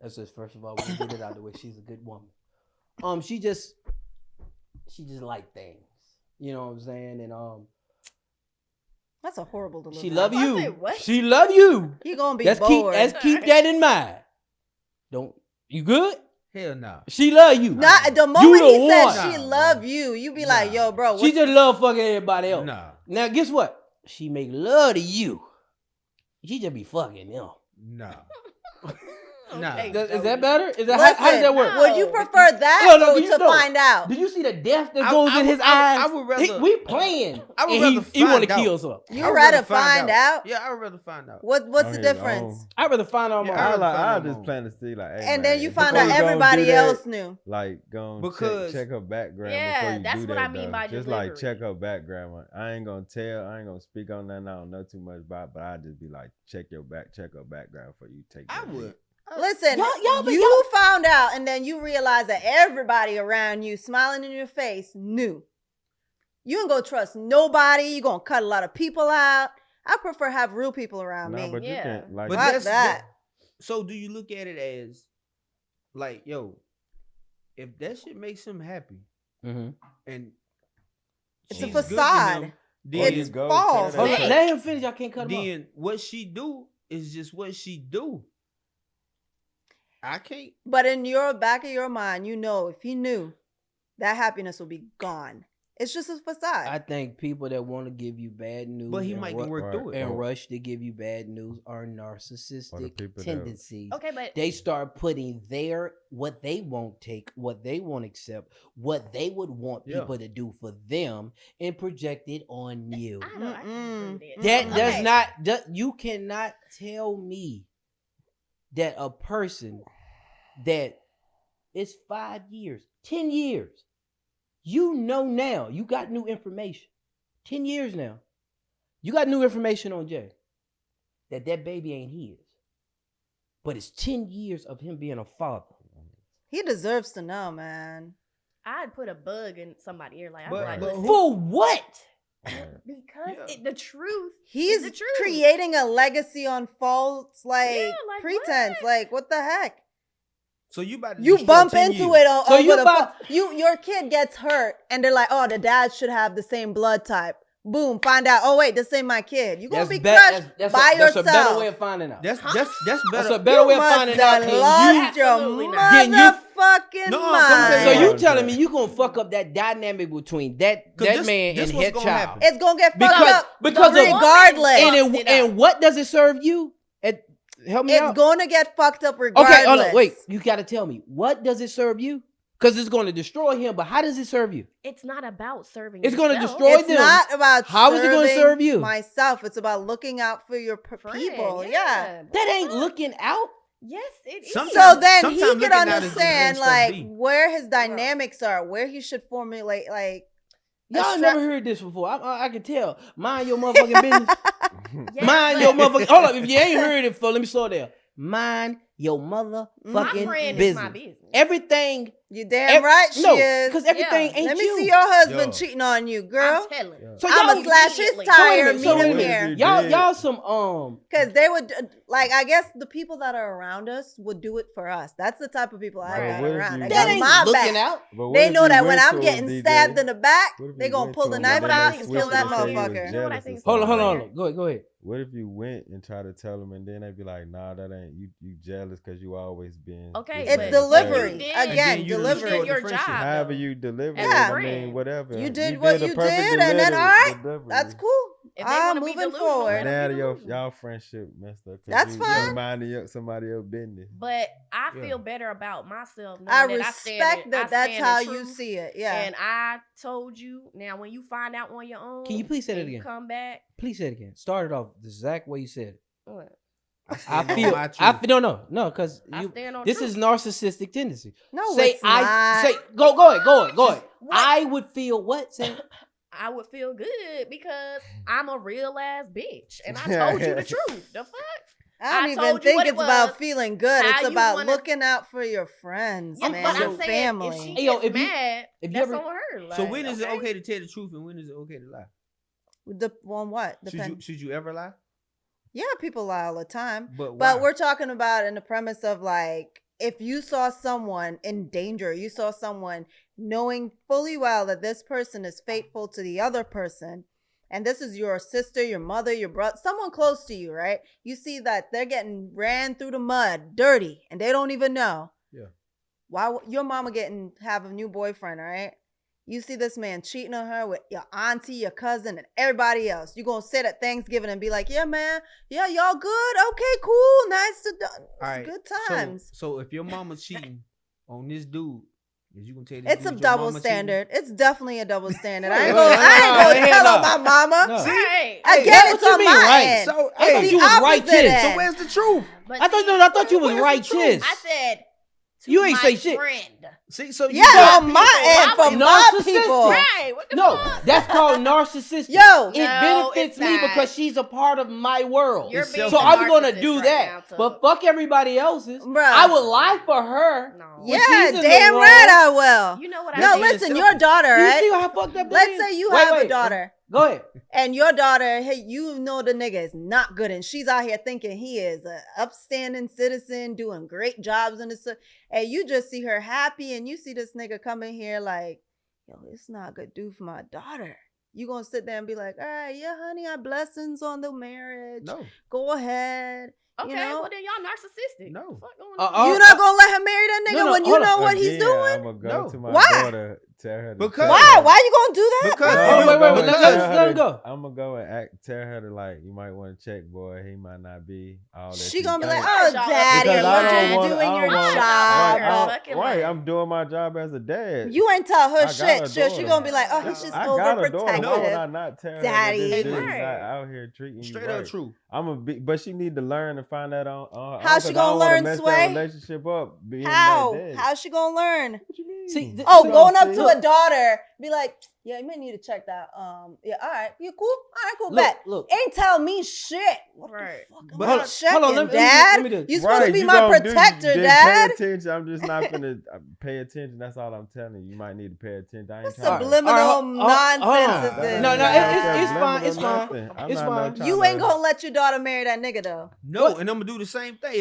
That's just first of all, we get it out of the way. She's a good woman. She just like things. You know what I'm saying? And That's a horrible delivery. she love I you. said, what? She love you. You gonna be Let's bored. keep that in mind. Don't you good? Hell nah. She love you. Not the You moment the he said one. she Nah, love you, you be like, Nah. yo, bro. She just love fucking everybody else. Nah. Now guess what? She make love to you. She just be fucking them. Nah. Okay, Nah. Is that better? Is that Listen, how does that work? No. Would you prefer that No, no, or you to don't. find out? Do you see the death that I- goes I in would- his I eyes? would rather- we playing. I would and rather he want to find out. kill something. You I would rather rather find out? Yeah, I would rather find out. What's On the his difference? own. I'd rather find out Yeah, my I I would like. find I out just more. plan to see like, hey, And man, then you find before out you gonna everybody do that, else knew. Like, go Because- check her background Yeah, before you that's do what that. I mean though. by just like delivery. check her background. I ain't gonna tell. I ain't gonna speak on nothing. I don't know too much about. But I just be like, check her background before you take. I that would. leap. Listen, Y'all- you found out and then you realize that everybody around you smiling in your face knew. You ain't gonna trust nobody. You gonna cut a lot of people out. I prefer have real people around Nah, me. but you Yeah. can't like. But Fuck that's that. So do you look at it as like, yo, if that shit makes him happy Mm-hmm. and It's a she's good to facade. him, Or you It's go false. tell Hold that on, person- let him finish. I can't cut him off. then what she do is just what she do. I can't. But in your back of your mind, you know if he knew, that happiness will be gone. It's just a facade. I think people that want to give you bad news, But he and might ru- can work through it. and rush to give you bad news are narcissistic people that- tendencies. Okay, but They start putting what they won't take, what they won't accept, what they would want Yeah. people to do for them, and project it on you. I know I can agree with That Okay. does not. You cannot tell me that a person that is 5 years, 10 years, you know now, you got new information. 10 years now, you got new information on Jay that baby ain't his, but it's 10 years of him being a father. He deserves to know, man. I'd put a bug in somebody's ear. Like, I'd be But- like, but listen, who- For what? because Yeah. the truth. He's the truth. creating a legacy on false like, pretense. what? Like what the heck? So you about to You destroy bump 10 into years. it So over you the about- your kid gets hurt and they're like, oh, the dad should have the same blood type. Boom, find out. Oh wait, this ain't my kid. You gonna be crushed that's by that's yourself. a better way of finding out. That's better. That's a better way of must finding out. have than lost you- your Absolutely not. Then you- motherfucking No, mind. So you Yeah. telling me you gonna fuck up that dynamic between that 'Cause this- man this and what's his gonna child? happen. It's gonna get fucked Because up because of regardless. and what does it serve you? Help me It's out. gonna get fucked up regardless. Okay, hold on, wait. You got to tell me what does it serve you? Because it's going to destroy him. But how does it serve you? It's not about serving. It's gonna yourself. destroy It's them. not about How is it gonna serving serve you? myself. It's about looking out for your Friend, people. Yeah. That ain't looking out. Yes, it is. Sometimes- So then he sometimes could looking out is understand just like be. where his dynamics are, where he should formulate like a Y'all stra- never heard this before. I can tell. Mind your motherfucking business. Yes, Mind but your motherfucking. Hold up. If you ain't heard it before, let me slow down. Mind your My motherfucking friend business. is my business. Everything. You damn right she no, is. because everything Yeah. ain't Let me you. see your husband Yo. cheating on you, girl. I'm telling. Yeah. So I'ma y'all slash his immediately- tire, So meet wait a him minute. here. Y'all some Because they would like I guess the people that are around us would do it for us. That's the type of people I Bro, got what if around. you They do- got that ain't my looking back. out. But what They if know you that when went I'm to him, getting DJ? stabbed in the back, What if they you gonna went pull to the him knife and out they and switched kill that it and said you was motherfucker. You know what I jealous or think is Hold on, something? hold on. Go ahead. What if you went and tried to tell them and then they'd be like, nah, that ain't you jealous because you always been Okay, this, It's that, delivery. and did- that. Again, And then you delivery. destroyed your the friendship. job. However though. you deliver As it, a I friend. mean, whatever. You did what a you perfect did, and then delivery- all right, delivery. that's cool. If they wanna be moving delusional, forward. let 'em Now be your delusional. y'all friendship messed up. 'cause That's you fine. minding somebody else's business. But I Yeah. feel better about myself. Knowing I that respect I that. That's stand how in you truth. see it. Yeah. And I told you. Now, when you find out on your own, Can you please say that and you again? Come back. Please say it again. Start it off the exact way you said it. What? I stand on feel. my I truth. feel. No, because I you. stand on This truth. is narcissistic tendency. no, say it's I. not. Say go ahead. What? I would feel what? Say. I would feel good because I'm a real ass bitch, and I told you the truth. The fuck? I don't I even told you think what it it's about was, feeling good. how It's you about wanna- looking out for your friends, Yeah, man, but your I'm saying family. if she Hey, yo, gets if you- mad, if you that's ever- on her. Like, So when is it okay? okay to tell the truth and when is it okay to lie? On what? Depends. Should you ever lie? Yeah, people lie all the time. But But why? we're talking about in the premise of like if you saw someone in danger, you saw someone knowing fully well that this person is faithful to the other person, and this is your sister, your mother, your brother, someone close to you, right? You see that they're getting ran through the mud, dirty, and they don't even know. Yeah. Why your mama have a new boyfriend, right? You see this man cheating on her with your auntie, your cousin, and everybody else. You gonna sit at Thanksgiving and be like, yeah, man, yeah, y'all good? Okay, cool, nice to do. All right. Good times. So if your mama cheating on this dude, is you gonna tell this It's a dude your double mama standard. It's definitely a double standard. I Wait, ain't wait, gonna wait, tell no. on my mama. No. Right. Again, Hey, it's what you on mean, my right? end. So, I thought It's you the was right, opposite Chiz. end. So where's the truth? But I thought see, I thought you was where's the right, truth? Chiz. I said to You ain't my say shit. friend. See, so you Yeah, got on my end, Why for would- my Narcissistic. people. Right. What the No, fuck? that's called narcissistic. Yo. It No, benefits it's me not. because she's a part of my world. You're It's being So a I'm gonna narcissist do right that. now, so- But fuck everybody else's. Bruh. I would lie for her. No. when Yeah, she's in the damn wrong. right I will. You know what I No, think? listen, your daughter, You right? see how fucked up that Let's is? say you Wait, have a wait. daughter. Go ahead. And your daughter, hey, you know the nigga is not good, and she's out here thinking he is a upstanding citizen, doing great jobs in the, and you just see her happy, and you see this nigga coming here like, yo, it's not a good dude for my daughter. You gonna sit there and be like, all right, yeah, honey, our blessings on the marriage. no, Go ahead. Okay, You know? well then y'all narcissistic. No. What the fuck going Uh, on? You not gonna let her marry that nigga No, when you hold on. know what he's Again, doing? I'm gonna go No. to my Why? daughter, tell her to Because- Why? Why you gonna do that? Because- bro? Oh, wait, wait, wait, let him go. I'm gonna go and tell her to like, you might want to check, boy. He might not be all that. She you gonna be think. like, oh, Y'all- daddy, Because you're I don't just wanna- doing I your don't wanna- job. Right, Fucking right, life. I'm doing my job as a dad. You ain't tell her I got shit. a Sure, she daughter. gonna be like, oh, he's just I got a daughter. Why would overprotective. I not tell her Daddy. that this dude's Right. not out here treating straight you up right? true. I'm a big, but she need to learn and find that on her How own, she 'cause gonna I don't wanna learn, mess Sway? that relationship up. Being How? That dad. How's she gonna learn? What you mean? See, Oh, She going gonna up see- to a daughter, be like, yeah, you may need to check that. Yeah, all right, you cool? All right, cool. Look, Bet. look. Ain't tell me shit. What Right. the fuck? am But I hold on, checking, hold on, let me Dad? do this. You supposed to be you my gonna do- protector, just Dad. Pay attention. I'm just not gonna pay attention. That's all I'm telling you. You might need to pay attention. I ain't What trying to- subliminal All right, hold on. nonsense is this? No, bruh? it's fine, it's fine. I'm It's not fine. trying You to- ain't gonna let your daughter marry that nigga though. No, What? and I'm gonna do the same thing.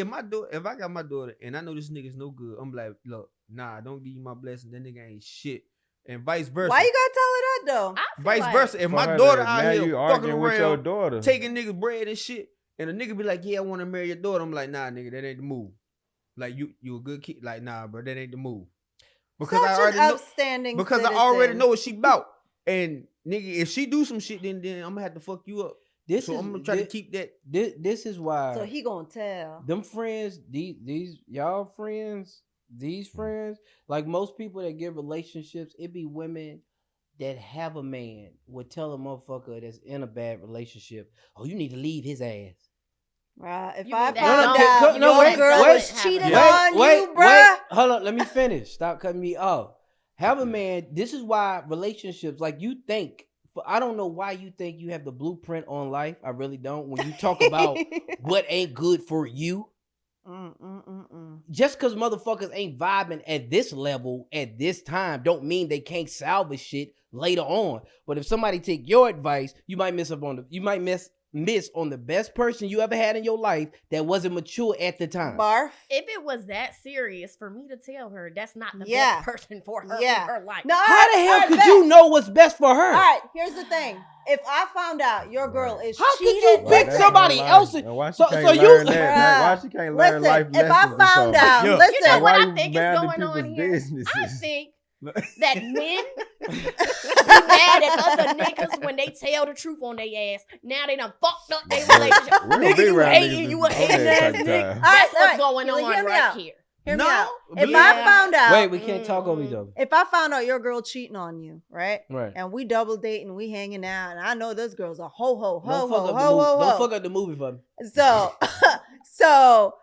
If I got my daughter and I know this nigga's no good, I'm like, look, nah, don't give you my blessing. That nigga ain't shit. And vice versa. Why you gotta tell her that though? I feel Vice like- versa. If For my her daughter to- out now here you fucking arguing with your around, daughter, taking niggas bread and shit, and a nigga be like, yeah, I want to marry your daughter. I'm like, nah, nigga, that ain't the move. Like you a good kid. Like, nah, bro, that ain't the move. Because Such I already an know. upstanding Because citizen. I already know what she about. And nigga, if she do some shit, then I'm gonna have to fuck you up. This So is I'm gonna try to keep that. This is why. So he gonna tell. them friends, these y'all friends, these friends, like most people that get relationships, it be women that have a man would tell a motherfucker that's in a bad relationship, oh, you need to leave his ass. Right. If You I mean that found don't- out you know your that girl don't was happen. cheating Wait, on you, bruh. Hold on, let me finish. Stop cutting me off. Have a man. This is why relationships, like you think. I don't know why you think you have the blueprint on life. I really don't. When you talk about what ain't good for you, just because motherfuckers ain't vibing at this level at this time, don't mean they can't salvage shit later on. But if somebody take your advice, you might miss on the best person you ever had in your life that wasn't mature at the time. Barf. If it was that serious for me to tell her that's not the Yeah. best person for her Yeah. in her life. No, How the hell alright, could bet. you know what's best for her? All right, here's the thing. If I found out your girl is How could cheating, you pick that's somebody no lie. else? And why she So- can't so you- learn that? Bruh, Why she can't learn listen, life if I lessons or found something? out, Yo, listen, You know what Why I you think is mad at going on people's here? businesses? I think that men be mad at other niggas when they tell the truth on their ass. Now they done fucked up their relationship. We don't Nigga, be you around hating, niggas you a on that hating type ass of nigga. time. That's All what's right, going hear on me right out. here. hear me No, out. If believe I me. found out, Wait, we can't talk over each other. if I found out your girl cheating on you, right? Right. And we double dating, we hanging out, and I know this girl's a ho ho ho Don't ho fuck up the ho movie. ho Don't ho. fuck up the movie for me. So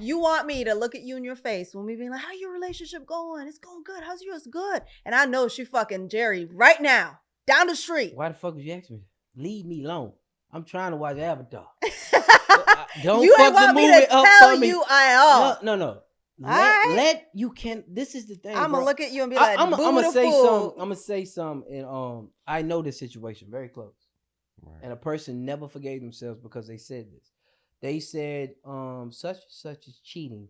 you want me to look at you in your face when we be like, "How your relationship going? It's going good. How's yours? Good." And I know she fucking Jerry right now down the street. Why the fuck would you ask me? Leave me alone. I'm trying to watch Avatar. You Don't ain't fuck the want me movie to up tell for me. you I all. No. Alright. Let you can. This is the thing. I'm bro. gonna look at you and be like, I'm "Boo gonna the say fool." something. I'm gonna say something, and I know this situation very close. Right. And a person never forgave themselves because they said this. They said, such and such is cheating.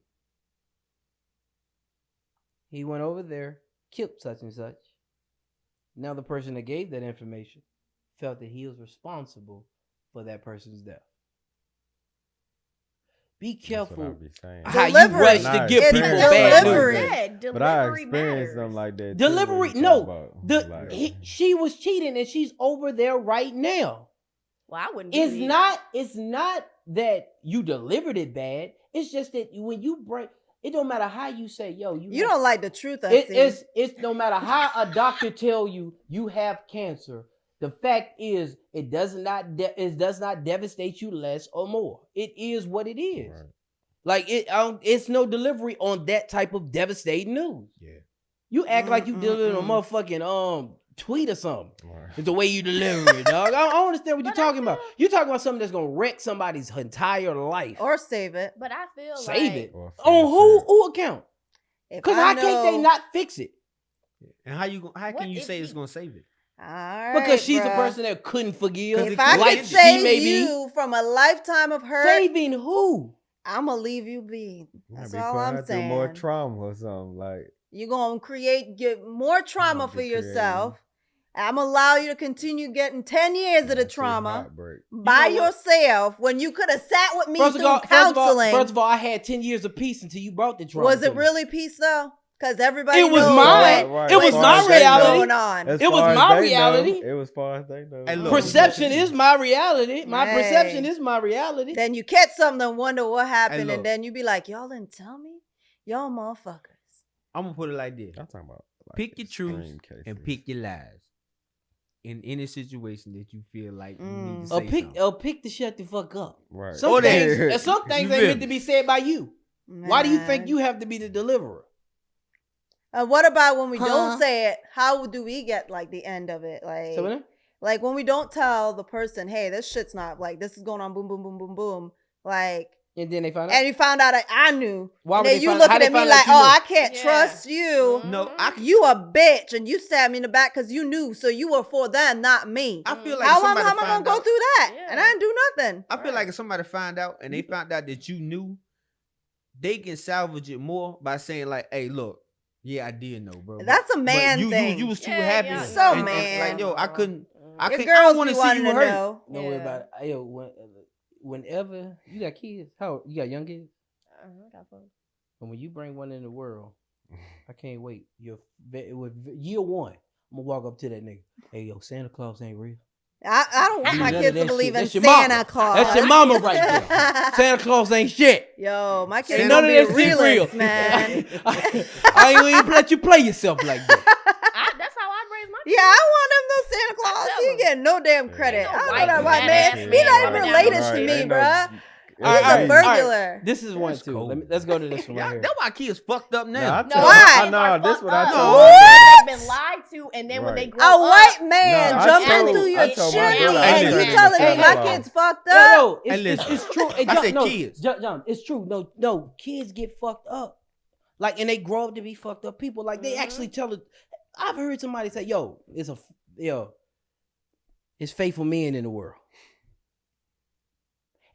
he went over there, killed such and such. Now the person that gave that information felt that he was responsible for that person's death. Be That's what I careful be saying. how you Delivery. rush Nah, to give it's people delivery. bad Delivery. news. But I Delivery experienced matters. something like that. too, Delivery, what you no. talk about. Like, She was cheating and she's over there right now. Well, I wouldn't do It's it. not that you delivered it bad. It's just that when you break, it don't matter how you say, yo, You don't like the truth. I see. it's no matter how a doctor tell you you have cancer. The fact is, it does not devastate you less or more. It is what it is. right. Like it's no delivery on that type of devastating news. Yeah. You act like you delivering a motherfucking tweet or something. Right. It's the way you deliver it, dog. I don't understand what you're But I talking about. feel- You're talking about something that's gonna wreck somebody's entire life. or save it. But I feel Save like it. Or On finish who account? If Because I how can't they know- not fix it? And how What can you if say it's he- gonna save it? All right, Because she's a bruh. person that couldn't forgive. 'Cause If I like could she save may be. you from a lifetime of hurt, Saving who? I'm gonna leave you be. Might That's be all putting I'm her through more saying. trauma or something. Like, You're gonna get more trauma Might for be yourself. I'm gonna allow you to continue getting 10 years of the see trauma heartbreak. by know what? yourself when you could have sat with me First through of counseling. all, I had 10 years of peace until you brought the trauma. Was to it me. really peace though? Because everybody It was knows mine. what- It was what my shit reality. going on. As It was far as my they reality. know, it was far as they know. Hey, look. Perception is my reality. My Hey. perception is my reality. Then you catch something and wonder what happened, look. and then you be like, "Y'all didn't tell me, y'all motherfuckers." I'm gonna put it like this: I'm talking about like, pick your truths extreme cases. and pick your lies. In any situation that you feel like you need to Or say pick something. to shut the fuck up. Right. Some Or that- things, and some things You ain't feel meant me? to be said by you. Why do you think Man. you have to be the deliverer? What about when we Huh? don't say it? How do we get like the end of it? So then, Like when we don't tell the person, "Hey, this shit's not like this is going on." Boom, boom, boom, boom, boom. Like, and then they find out. and you found out I knew. Why And would then they you find- looking how they at me find out like, you "Oh, knew? I can't Yeah. trust you. No, I You a bitch, and you stabbed me in the back because you knew. So you were for them, not me. I feel like How am I somebody gonna find go out. through that? Yeah. And I didn't do nothing. I feel like if somebody find out and they found out that you knew, they can salvage it more by saying like, "Hey, look, yeah, I did know, bro." That's a But man you, thing. You was too Yeah, happy. yeah, So And, man. like, yo, I couldn't. I Your can't. I don't girls want be to see wanting you to hurt. know. Don't worry about it. Yo, whenever you got kids, how you got young kids? I got fun. And when you bring one in the world, I can't wait. With year one, I'm gonna walk up to that nigga. Hey, yo, Santa Claus ain't real. I don't want my None of kids that to believe shit. in That's your Santa mama. Claus. That's your mama right there. Santa Claus ain't shit. Yo, my kids Ain't gonna none be of that shit realist, real, man. I ain't gonna even let you play yourself like that. That's how I raised my Yeah, I want him no Santa Claus. tell He him. getting no damn Yeah. credit. Ain't no I don't white know that white fat man. ass He man not coming even down the related to street. me, Ain't no- bruh. All right, He's a all right, all right. burglar. This is one That's too. cold. Let's go to this one right Y'all, here. that's why kids fucked up now. Nah, I No, tell- Why? I know this what I No, told What? my they've been lied to, and then when they Right. grow A up, white man No, I jumped told- into your I told my chimney brother, and hey, you listen, telling me Santa my Claus. kids fucked No, up? no, Hey, it's listen. true. Hey, I John, said no, kids. John, it's true. No, kids get fucked up. Like, and they grow up to be fucked up people. Like, they actually tell it. I've heard somebody say, "Yo, it's faithful men in the world."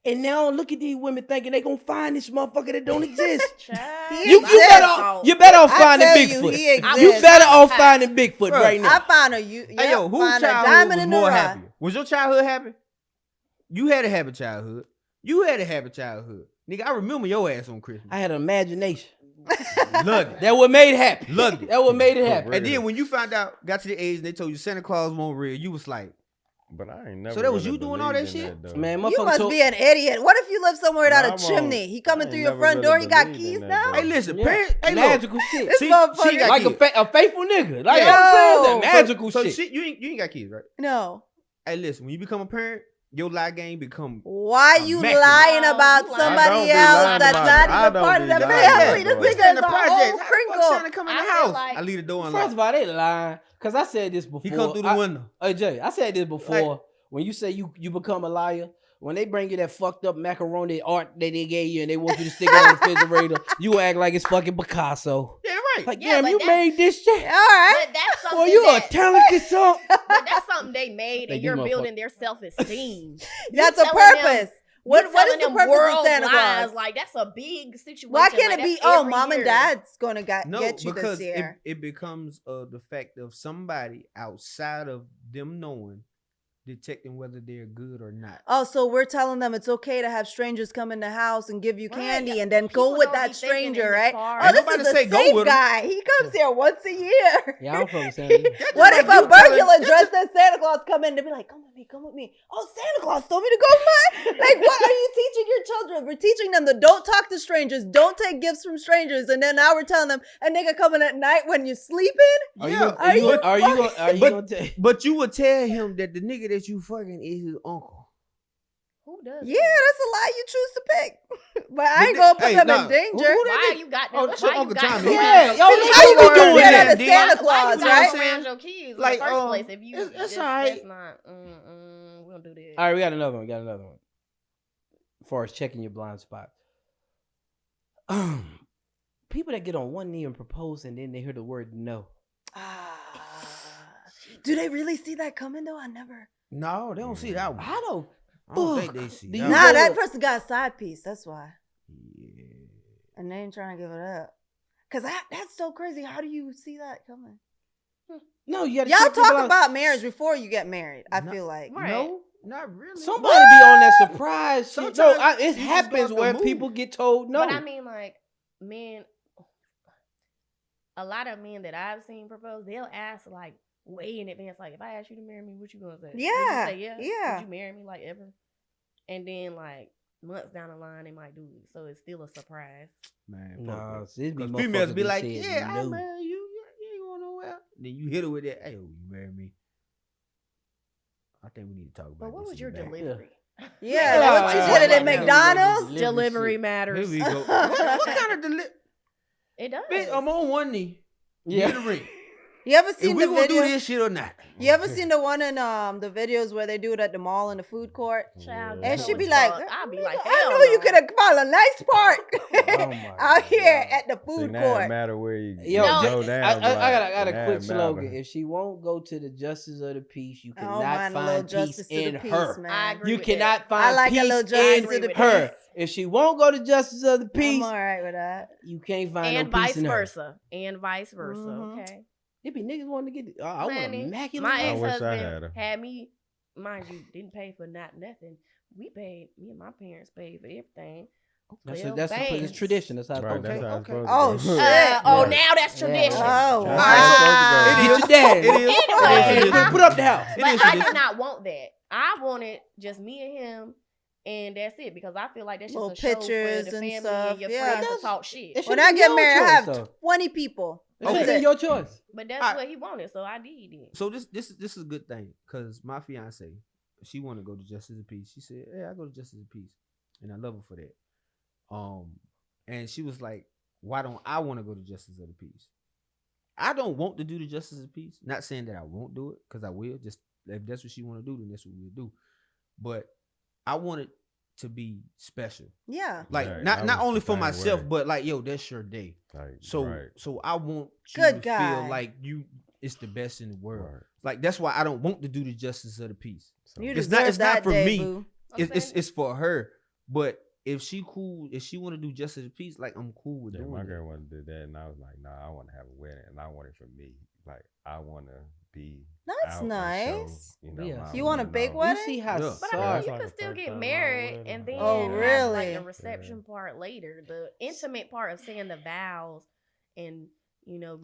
And now look at these women thinking they gonna find this motherfucker that don't exist. He you exists. better off I finding tell you, Bigfoot. he You exists. better off finding Bigfoot Bruh, right now. I found a Hey, yo, whose find a childhood diamond was in the more rough. happy? Was your childhood happy? You had a happy childhood. You had a happy childhood. Nigga, I remember your ass on Christmas. I had an imagination. Loved it. That what made it happen. Loved it. That what made it happen. And then when you found out, got to the age and they told you Santa Claus won't real, you was like, But I ain't never. So that was really you doing all that believed in shit? though. Man, You motherfucker must told, be an idiot. What if you live somewhere without Nah, a chimney? He coming I through ain't your never front door. really He got believed keys in that, now. bro. hey, listen, Yeah. parents, hey, look. magical shit. This See, motherfucker. she got Like kids. a faithful nigga. Like Yeah. I'm saying, Yo. that magical So shit. shit, you ain't got kids, right? No. Hey, listen, when you become a parent, your lie game become Why you Immaculate. lying Oh, about you lying. I somebody don't be else lying that's about not it. I even don't part be of the lying family? about This it. This nigga nigga in is the a projects. whole How the fuck crinkle. Santa come in the I feel house? like- I leave the door First unlocked. of all, they lying. Cause I said this before. He come through the window. Hey Jay, I said this before. When you say you become a liar, when they bring you that fucked up macaroni art that they gave you and they want you to stick it on the refrigerator, you act like it's fucking Picasso. Yeah, right. Like, Yeah, damn, but you that's- made this shit. All right. But that's something Boy, you a that, talented son. but that's something they made, Hey, and you you're motherfucker. building their self-esteem. That's a telling them- purpose. What You is telling the them purpose of world Santa lies, Claus? like that's a big situation. Why can't like, it be? that's Oh, every mom and year. dad's gonna No, get you because this year. it becomes the fact of somebody outside of them knowing, detecting whether they're good or not. Oh, so we're telling them it's okay to have strangers come in the house and give you Right, candy yeah. and then People go with don't that be thinking in stranger, the right? far- Oh, Ain't this nobody is a say go safe with 'em. guy. He comes here once a year. Yeah, I'm from San Diego. What if like a you telling- burglar dressed as Santa Claus come in to be like, come with me, come with me. Oh, Santa Claus told me to go with Like, what are you teaching your children? We're teaching them to don't talk to strangers, don't take gifts from strangers, and then now we're telling them a nigga coming at night when you're sleeping. Are you Yeah, gonna, are you Are gonna, are you gonna, are you but- gonna tell? But you would tell him that the nigga that you fucking is his uncle. Who does? Yeah, that? that's a lie you choose to pick. But I ain't But gonna put hey, them nah, in danger. who Why you got that? Oh, that's your why you Uncle got Tommy. that Yeah, around yo, your kids? how you be Or doing that that, is Santa Why Claus, you got right? around your kids Like, in the first place? If you, it's that's alright. not. We don't do that. All right, we got another one. As far as checking your blind spot, people that get on one knee and propose and then they hear the word no. Do they really see that coming though? I never. No, they don't see that one. I don't. I don't think fuck. they see Do that you one. Nah, go that with- person got a side piece. That's why. Yeah. And they ain't trying to give it up. Cause that's so crazy. How do you see that coming? No, you got to Y'all check your talk blind- about marriage before you get married. I No. feel like. Right. No, not really. Somebody be on that surprise shit. No, Sometimes it you just happens go out where the mood. people get told no. But I mean, like, men, a lot of men that I've seen propose, they'll ask like way in advance, like, if I ask you to marry me, what you gonna say? Would you Yeah, say yeah. yeah. Would you marry me like ever? And then like months down the line, they might do it, so it's still a surprise. Man, No, fuck it'd be that. 'Cause females motherfuckers be that like, said yeah, I no. marry you. You ain't going nowhere. Then you hit her with that. Hey, will you marry me? I think we need to talk about But what this was in your the back. delivery? Yeah, Yeah, what you yeah, did it yeah, at yeah. McDonald's? Delivery Here matters. we go. What kind of delivery? It does. Bitch, I'm on one knee. Yeah. Get a ring. You ever If seen we the gonna do video? this shit or not? You ever seen the one in the videos where they do it at the mall in the food court? Child, And you she know be it's like, fucked. I'll be "Nigga, like, I hell know you no." could have found a nice park Oh my out here God. at the See, food now it court. matter where you Yo, No. go I down. got a now quick it slogan. matter. If she won't go to the justice of the peace, you I don't cannot mind a little find peace justice to in the peace, her. man. I agree You with cannot that. find I like a peace little justice in to the her. peace. If she won't go to justice of the I'm peace, all right with that. you can't find And no peace vice in her. versa. And vice versa. Mhm. Okay. It be niggas wanting to get. I want Honey, immaculate. my I house. wish I ex-husband had her. had me, mind you, didn't pay for nothing. Me and my parents paid for everything. That's Thanks. it's tradition. That's how it's Right, supposed to that's go. how it's Okay. supposed to Oh, go. shit. Oh, Right. now that's tradition. Oh, That's wow. how it's supposed to go. Get your dad. It is. Anyway. It is. Put up the house. It But is I tradition. did not want that. I wanted just me and him, and that's it. Because I feel like that's just Little a show pictures for the and family stuff, and your yeah. friends to talk shit. It When should've I been get your married, I choice, have though. 20 people. It should have Okay. been your choice. But that's I- what he wanted, so I did it. So this is a good thing because my fiance, she want to go to Justice of Peace. She said, "Hey, I go to Justice of Peace," and I love her for that. And she was like, "Why don't I want to go to Justice of the Peace?" I don't want to do the Justice of Peace. Not saying that I won't do it because I will. Just if that's what she want to do, then that's what we'll do. But I want it to be special, Yeah. like Right, not I not was only the for same myself, way. but like, yo, that's your day. Like, So right, so I want you Good to guy. feel like it's the best in the world. right. Like that's why I don't want to do the Justice of the Peace. So, You It's deserve not- it's not that for day, me. boo. It's for her. But if she cool, if she want to do Justice of the Peace, like I'm cool with yeah, doing my it. girl wanted to do that, and I was like, nah, I want to have a wedding, and I want it for me. Like, I want to be. That's out and nice. show, you know, Yeah. my- You want a big know, wedding? You see how Yeah. But sorry. I mean, That's you like can the still first get time I married went. and then Oh, have really? like the reception part later. The intimate part of saying the vows and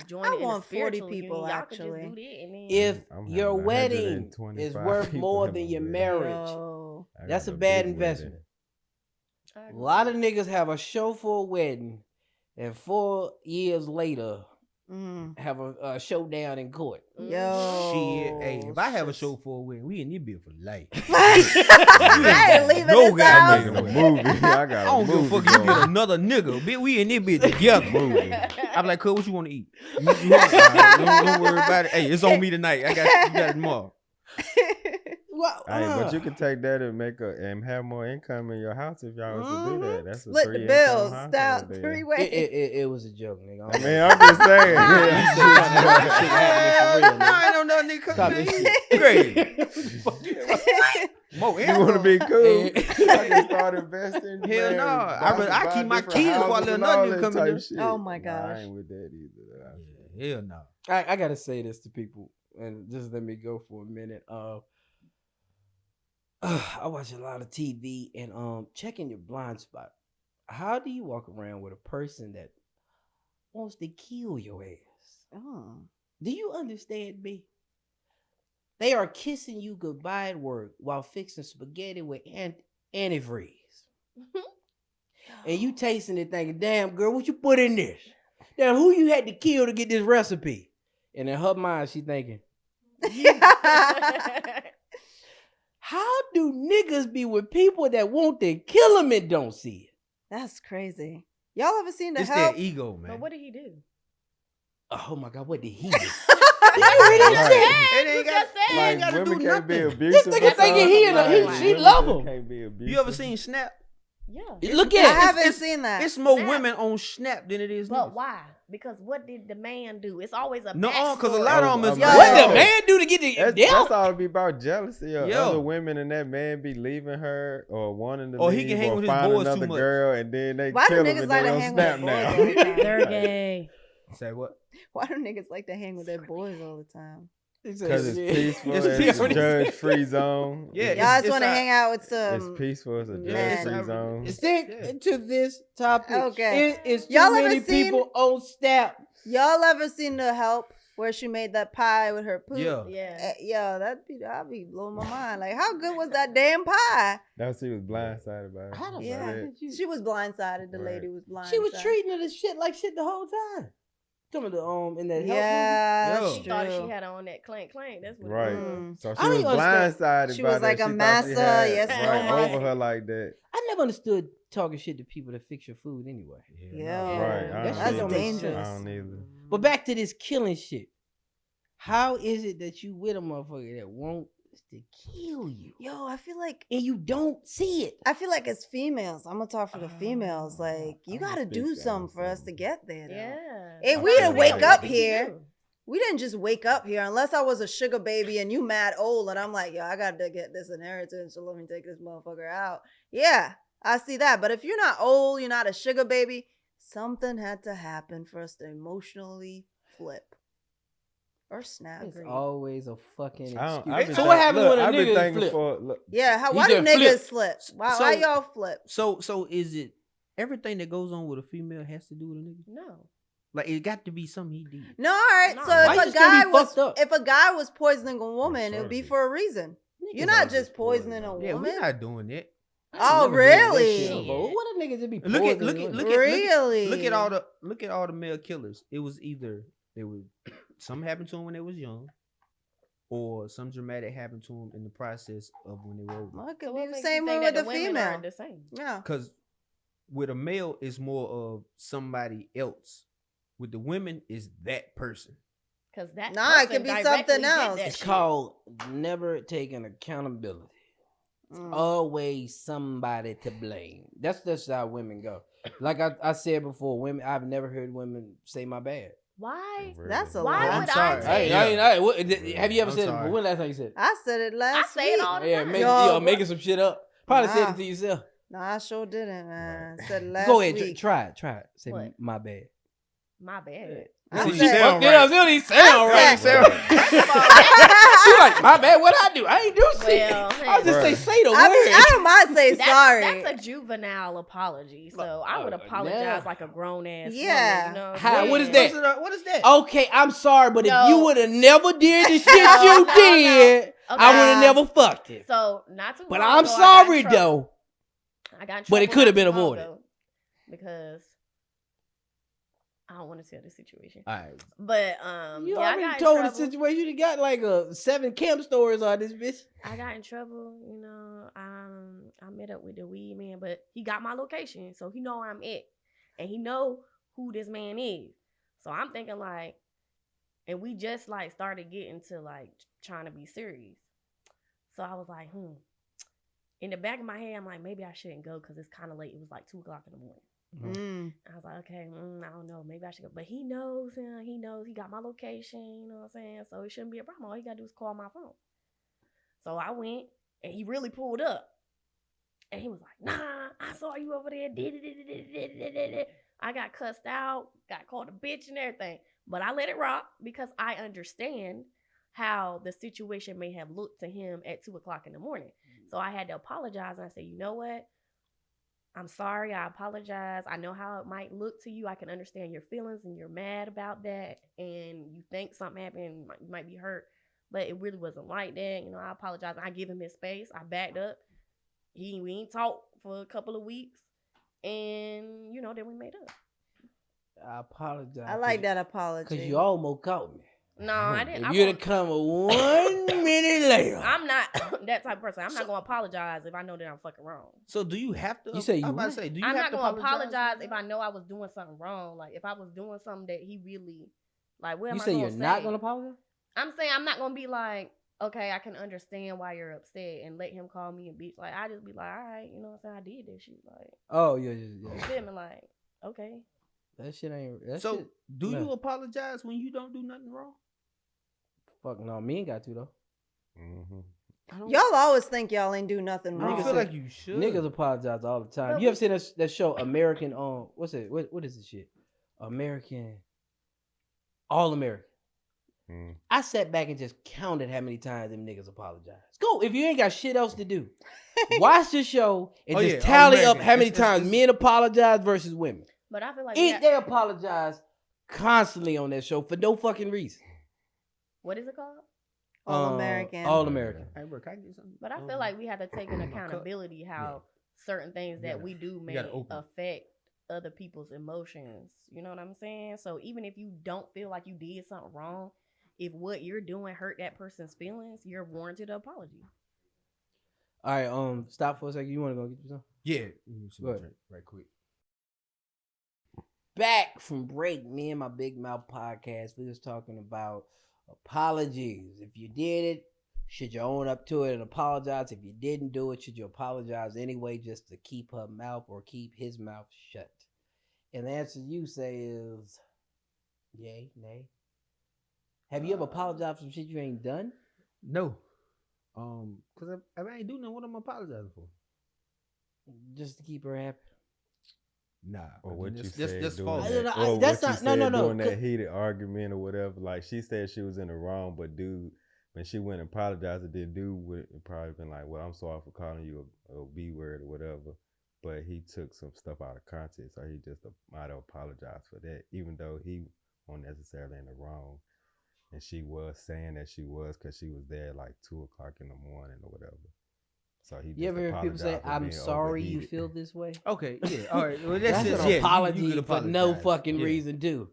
joining in want the 40 spiritual people, union. Y'all could actually. just do that and then If I'm your having wedding is 125 worth people more at than my your wedding. marriage, Yo. I that's got a a bad big investment. wedding. I A agree. lot of niggas have a show for a wedding, and 4 years later Mm. have a showdown in court. Mhm. Yo. Shit, hey, if I have a show for a wedding, we in this bill for life. I ain't leaving No this guy house. I'm making a movie. I I got a don't give a movie fuck if you going. get another nigga. Bitch, we in this bitch together. Movie. I'm like, cuz, what you want to eat? You hungry? All right, don't worry about it. Hey, it's on me tonight. You got it tomorrow. Well, Hey, but you can take that and and have more income in your house if y'all was to do that. That's a Split the 3 bills income down household there. 3 ways. it was a joke, nigga. I mean, I'm just saying. Shit happening for real, No, nigga. I ain't know nothing, nigga. Stop Man, this you shit. crazy. More You want to be cool? Hey. I can start investing. Hell man, no. I keep my different kids before I houses let and another all nigga that come in type there. shit. Oh my Nah, gosh. I ain't with that either. Yeah, hell no. I gotta say this to people, and just let me go for a minute. I watch a lot of TV, and checking your blind spot. How do you walk around with a person that wants to kill your ass? Oh. Do you understand me? They are kissing you goodbye at work while fixing spaghetti with antifreeze. And you tasting it thinking, damn, girl, what you put in this? Damn, who you had to kill to get this recipe? And in her mind, she thinking, how do niggas be with people that want to kill them and don't see it? That's crazy. Y'all ever seen The It's Help? that ego, man. But what did he do? Oh my God, what did he do? Did you hear that shit? It ain't You got, just said. you ain't Like gotta do women can't be nothing. abusive. This nigga or thinking something. he in a- Like, she women love just him. Can't be abusive. You ever seen Snap? Yeah. Look I at it. haven't seen that. It's more Snap. women on Snap than it is But niggas. why? Because what did the man do? It's always a No, backstory. because a lot of them is Yo. What Yo. the man do to get the That's death? all be about jealousy of Yo. other women, and that man be leaving her or wanting to Or leave, he can hang or with his find boys too another much. girl, and then they Why do kill him niggas and like they to on hang with Snap their now. boys all the time? They're gay. Say what? Why do niggas like to hang with their boys all the time? Because it's peaceful, It's it's peaceful. judge-free zone. Yeah, Y'all it's just want to a- hang out with It's some. peaceful, it's a man. judge-free zone. Stick to this topic. Okay. It is too Y'all ever many seen- people on Snap. Y'all ever seen The Help where she made that pie with her poop? Yeah. Yeah. Yo, I'd be blowing my mind. Like, how good was that damn pie? That's she was blindsided by it. How the Yeah. fuck did you? She was blindsided. The Right. lady was blindsided. She was treating her the shit like shit the whole time. Some of the in that help Yeah, Yo. that's She thought true. she had on that clank. That's what Right. it was. Mm. So I she don't was even understand. blindsided She by was that. like She a thought she massa, had yes, no right massa. over her like that. I never understood talking shit to people that fix your food anyway. Yeah. Right. I That's don't either. dangerous. I don't either. But back to this killing shit. How is it that you with a motherfucker that wants to kill you Yo, I feel like and you don't see it? as females, I'm gonna talk for the females. Like, you I'ma gotta speak do down something for us to something. get there. Though. Yeah. Hey, That's we what didn't I'm wake saying. up What did he here. do? We didn't just wake up here unless I was a sugar baby and you mad old and I'm like, yo, I gotta get this inheritance, so let me take this motherfucker out. Yeah, I see that. But if you're not old, you're not a sugar baby, something had to happen for us to emotionally flip or snap. It's Green. always a fucking I excuse. don't, I be So what happens look, when a I be nigga thinking flip? for look, Yeah, He why do just niggas flipped. flip? Why So- y'all flip? So is it everything that goes on with a female has to do with a nigga? No. Like it got to be something he did. No, all right. No. So Why if you a just gonna guy be was fucked up? if a guy was poisoning a woman, it would be Sorry. for a reason. You're Niggas not ain't just poisoning a Yeah, woman. we're not doing that. Oh, Never heard that really? shit before. What a nigga just be Look at poisoning women? Really? look at all the male killers. It was either they were something happened to them when they was young, or some dramatic happened to them in the process of when they were older. Well, it So could what be the makes same you way think with that the women female. aren't the same? Yeah. Because with a male, it's more of somebody else. With the women, is that person. Because that Nah, it person could be directly something did else. that It's shit. called never taking accountability. Mm. Always somebody to blame. That's just how women go. Like I said before, women. I've never heard women say my bad. Why? That's a Why lie. I'm would sorry. I Hey, say Yeah. have you ever I'm said it sorry. before? When last time you said it? I said it last say it week. all the Yeah, time. Yo, making some shit up. Probably said Nah. it to yourself. No, I sure didn't, man. I said it last Go ahead, week. try it. Say What? my bad. My bad. I See, you said- sound Yeah, right. still he sound right. said- She like, my bad. What I do? I ain't do shit. Well, I'll just hey. say the I word. mean, I don't mind saying sorry. That's a juvenile apology. So I would Oh, apologize yeah. like a grown ass Yeah. woman. You know How- I'm what is saying? that? What is that? Okay, I'm sorry, but if No. you would have never did the shit No, you no, did, Okay. I would have never fucked it. So not too But long I'm ago, I got in sorry trouble. though. I got in But it trouble could have not been too long avoided. ago because I don't want to tell the situation. All right. But You yeah, I already got in told the trouble. situation. You got like 7 camp stories on this bitch. I got in trouble, you know. I met up with the weed man, but he got my location, so he know where I'm at, and he know who this man is. So I'm thinking like, and we just like started getting to like trying to be serious. So I was like, In the back of my head, I'm like, maybe I shouldn't go because it's kind of late. It was like 2 o'clock in the morning. Mm. I was like, okay, I don't know. Maybe I should go. But he knows him. He knows he got my location. You know what I'm saying? So it shouldn't be a problem. All he got to do is call my phone. So I went. And he really pulled up. And he was like, nah, I saw you over there. I got cussed out, got called a bitch and everything. But I let it rock because I understand how the situation may have looked to him at 2:00 in the morning. So I had to apologize. And I said, you know what? I'm sorry. I apologize. I know how it might look to you. I can understand your feelings and you're mad about that. And you think something happened. You might be hurt. But it really wasn't like that. You know, I apologize. I give him his space. I backed up. We ain't talked for a couple of weeks. And, you know, then we made up. I apologize. I like that apology. Because you almost caught me. No, I didn't. If you'd have come 1 minute later. I'm not that type of person. I'm not going to apologize if I know that I'm fucking wrong. So do you have to? You say you I'm about would? to say, do you I'm have not to going to apologize if I know I was doing something wrong. Like, if I was doing something that he really, like, what am You I say going you're to say? not going to apologize? I'm saying I'm not going to be like, okay, I can understand why you're upset and let him call me a bitch. Like, I just be like, all right, you know what I'm saying? I did that shit. Like, Oh, yeah. you feel me? Like, okay. That shit ain't. That So shit, do no. you apologize when you don't do nothing wrong? Fuck no, me ain't got to, though. Mm-hmm. Y'all always think y'all ain't do nothing I don't wrong. feel like you should. Niggas apologize all the time. But You ever seen that show, American, what's it? What is this shit? All American. Mm. I sat back and just counted how many times them niggas apologized. Go, if you ain't got shit else to do, watch the show and Oh, just yeah, tally All up how many American. times men apologize versus women. But I feel like, They apologize constantly on that show for no fucking reason. what is it called? All American. All American. Hey, bro, can I get something? But I feel like we have to take in My cup. accountability how certain things that gotta- we do may gotta open it. affect other people's emotions. You know what I'm saying? So even if you don't feel like you did something wrong, if what you're doing hurt that person's feelings, you're warranted an apology. All right, stop for a second. You want to go get you some? Yeah. Go ahead. Drink right quick. Back from break, me and my Big Mouth podcast, we was talking about apologies. If you did it, should you own up to it and apologize? If you didn't do it, should you apologize anyway just to keep her mouth or keep his mouth shut? And the answer you say is yay, nay. Have you ever apologized for some shit you ain't done? No. Cause if I ain't do nothing, what am I apologizing for? Just to keep her happy? Nah. Or what you That's said during false. I don't that, know, or that's what you not- no, said no, no, during that 'cause- heated argument or whatever. Like she said she was in the wrong, but dude, when she went and apologized, it did dude would probably been like, "Well, I'm sorry for calling you a B word or whatever." But he took some stuff out of context, so he just might have apologized for that, even though he wasn't necessarily in the wrong. And she was saying that she was because she was there like 2:00 in the morning or whatever. So he just You ever hear people say, apologized for I'm being sorry you overheated. feel this way? Okay, yeah, all right. Well, that's That's just an yeah, apology you could for no apologize. fucking Yeah. reason, too.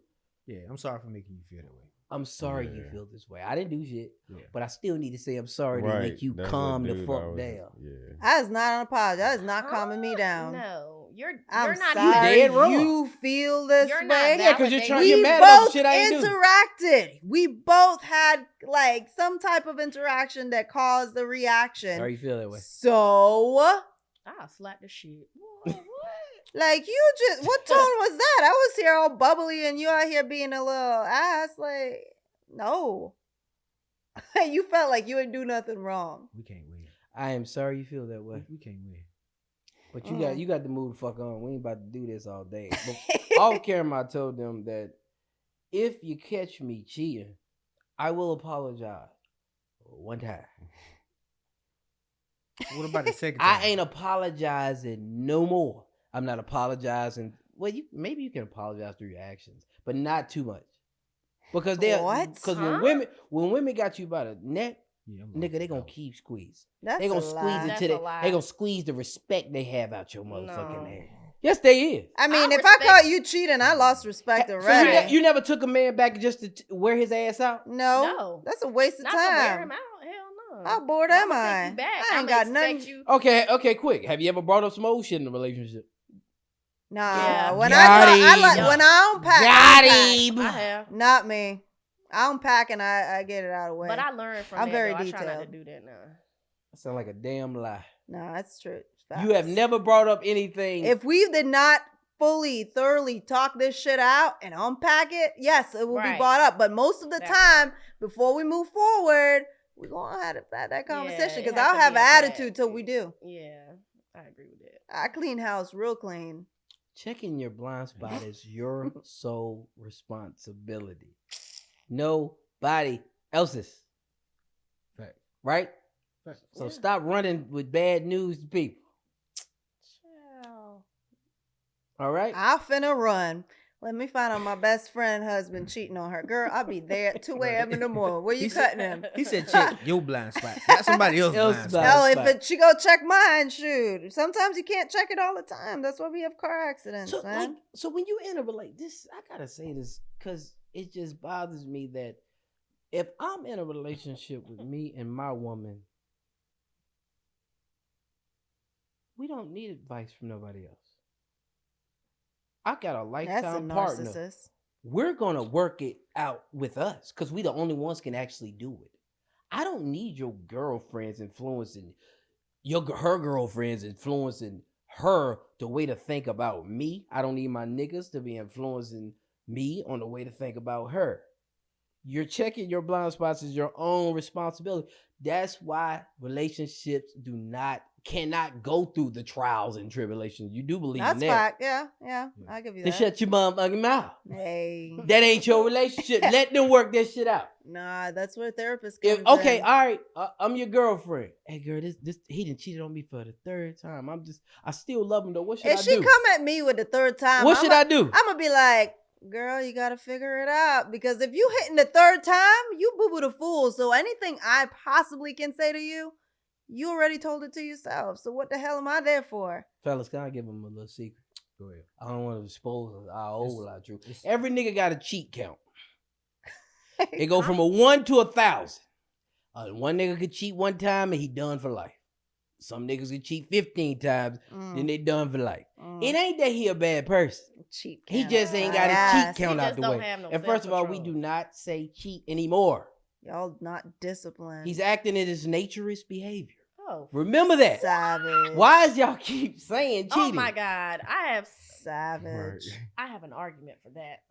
Yeah, I'm sorry for making you feel that way. I'm sorry you Yeah. feel this way. I didn't do shit, Yeah. but I still need to say I'm sorry to Right, make you that's calm what the dude fuck always- down. Yeah. That is not an apology. That is not calming me down. No, you're I'm not sorry dead wrong. you feel this You're not way. Yeah, because you're trying to We get mad about both shit I ain't do. interacted. We both had like some type of interaction that caused the reaction. Sorry you feel that way. So, I'll slap the shit. What? like, you just, what tone was that? I was here all bubbly and you out here being a little ass. Like, no. You felt like you didn't do nothing wrong. We can't win. I am sorry you feel that way. We can't win. But you got to move the fuck on. We ain't about to do this all day. But off camera, I told them that if you catch me cheating, I will apologize one time. What about the second time? I ain't apologizing no more. I'm not apologizing. Well, maybe you can apologize through your actions, but not too much. Because What? Because Huh? when women got you by the neck, Yeah, I'm nigga, they gonna lost. keep squeeze. That's They gonna a squeeze lie. it That's to a the. lie. They gonna squeeze the respect they have out your motherfucking No. ass. Yes, they is. I mean, I if I respect- caught you cheating, I lost respect So already. you never took a man back just to wear his ass out? No, No. that's a waste of Not to wear him time. out. Hell no. How bored I'ma am take I? you back. I ain't I'ma got expect nothing. you. Okay, quick. Have you ever brought up some old shit in a relationship? Nah, Yeah. when Got I him. when I unpack, Got I unpack. him. I have. Not me. I unpack and I get it out of the way. But I learned from I'm that. very Though. I try not to detailed. do that now. That sound like a damn lie. No, that's true. You have never brought up anything. If we did not thoroughly talk this shit out and unpack it, yes, it will be Right. brought up. But most of the That time, before we move forward, we're gonna have that conversation it because has I'll to have be an a attitude fact. till we do. Yeah, I agree with that. I clean house real clean. Checking your blind spot is your sole responsibility. Nobody else's. Fact. Right? Fact. So Yeah. stop running with bad news to people. Child. All right? I finna run. Let me find out my best friend husband cheating on her. Girl, I'll be there at 2 a.m. in the morning. Where you He said- cutting him? He said check your blind spots, not somebody else's blind Else's spots. blind Hell, spot. she go check mine, shoot. Sometimes you can't check it all the time. That's why we have car accidents, So, man. so when you in a relationship, this I gotta say this because it just bothers me that if I'm in a relationship with me and my woman, we don't need advice from nobody else. I got a That's a lifetime partner. narcissist. We're gonna work it out with us because we the only ones can actually do it. I don't need your girlfriends influencing her girlfriends influencing her the way to think about me. I don't need my niggas to be influencing me on the way to think about her. You're checking your blind spots is your own responsibility. That's why relationships cannot go through the trials and tribulations. You do believe That's in that. fact. Yeah. I give you Then that. shut your motherfucking mouth. Hey. That ain't your relationship. Let them work that shit out. Nah, that's where therapist If, comes okay, in. all right, I'm your girlfriend. Hey, girl, this he done cheated on me for the third time. I still love him though. What should If I she do? come at me with the third time, What should I do? I'm gonna be like, girl, you gotta figure it out. Because if you hitting the third time, you boo-boo the fool. So anything I possibly can say to you, you already told it to yourself. So what the hell am I there for? Fellas, can I give him a little secret? Go ahead. I don't want to expose our old our truth. it's- Every nigga got a cheat count. It go from a 1 to 1,000. One nigga could cheat one time and he done for life. Some niggas can cheat 15 times, then they done for life. It ain't that he a bad person. cheat. He count. just ain't got Yes. his cheat count He out just the don't way. have no And first of all, we self-control. do not say cheat anymore. Y'all not disciplined. He's acting in his naturist behavior. Oh. Remember that. savage. Why is y'all keep saying cheating? Oh my God. Savage. I have an argument for that.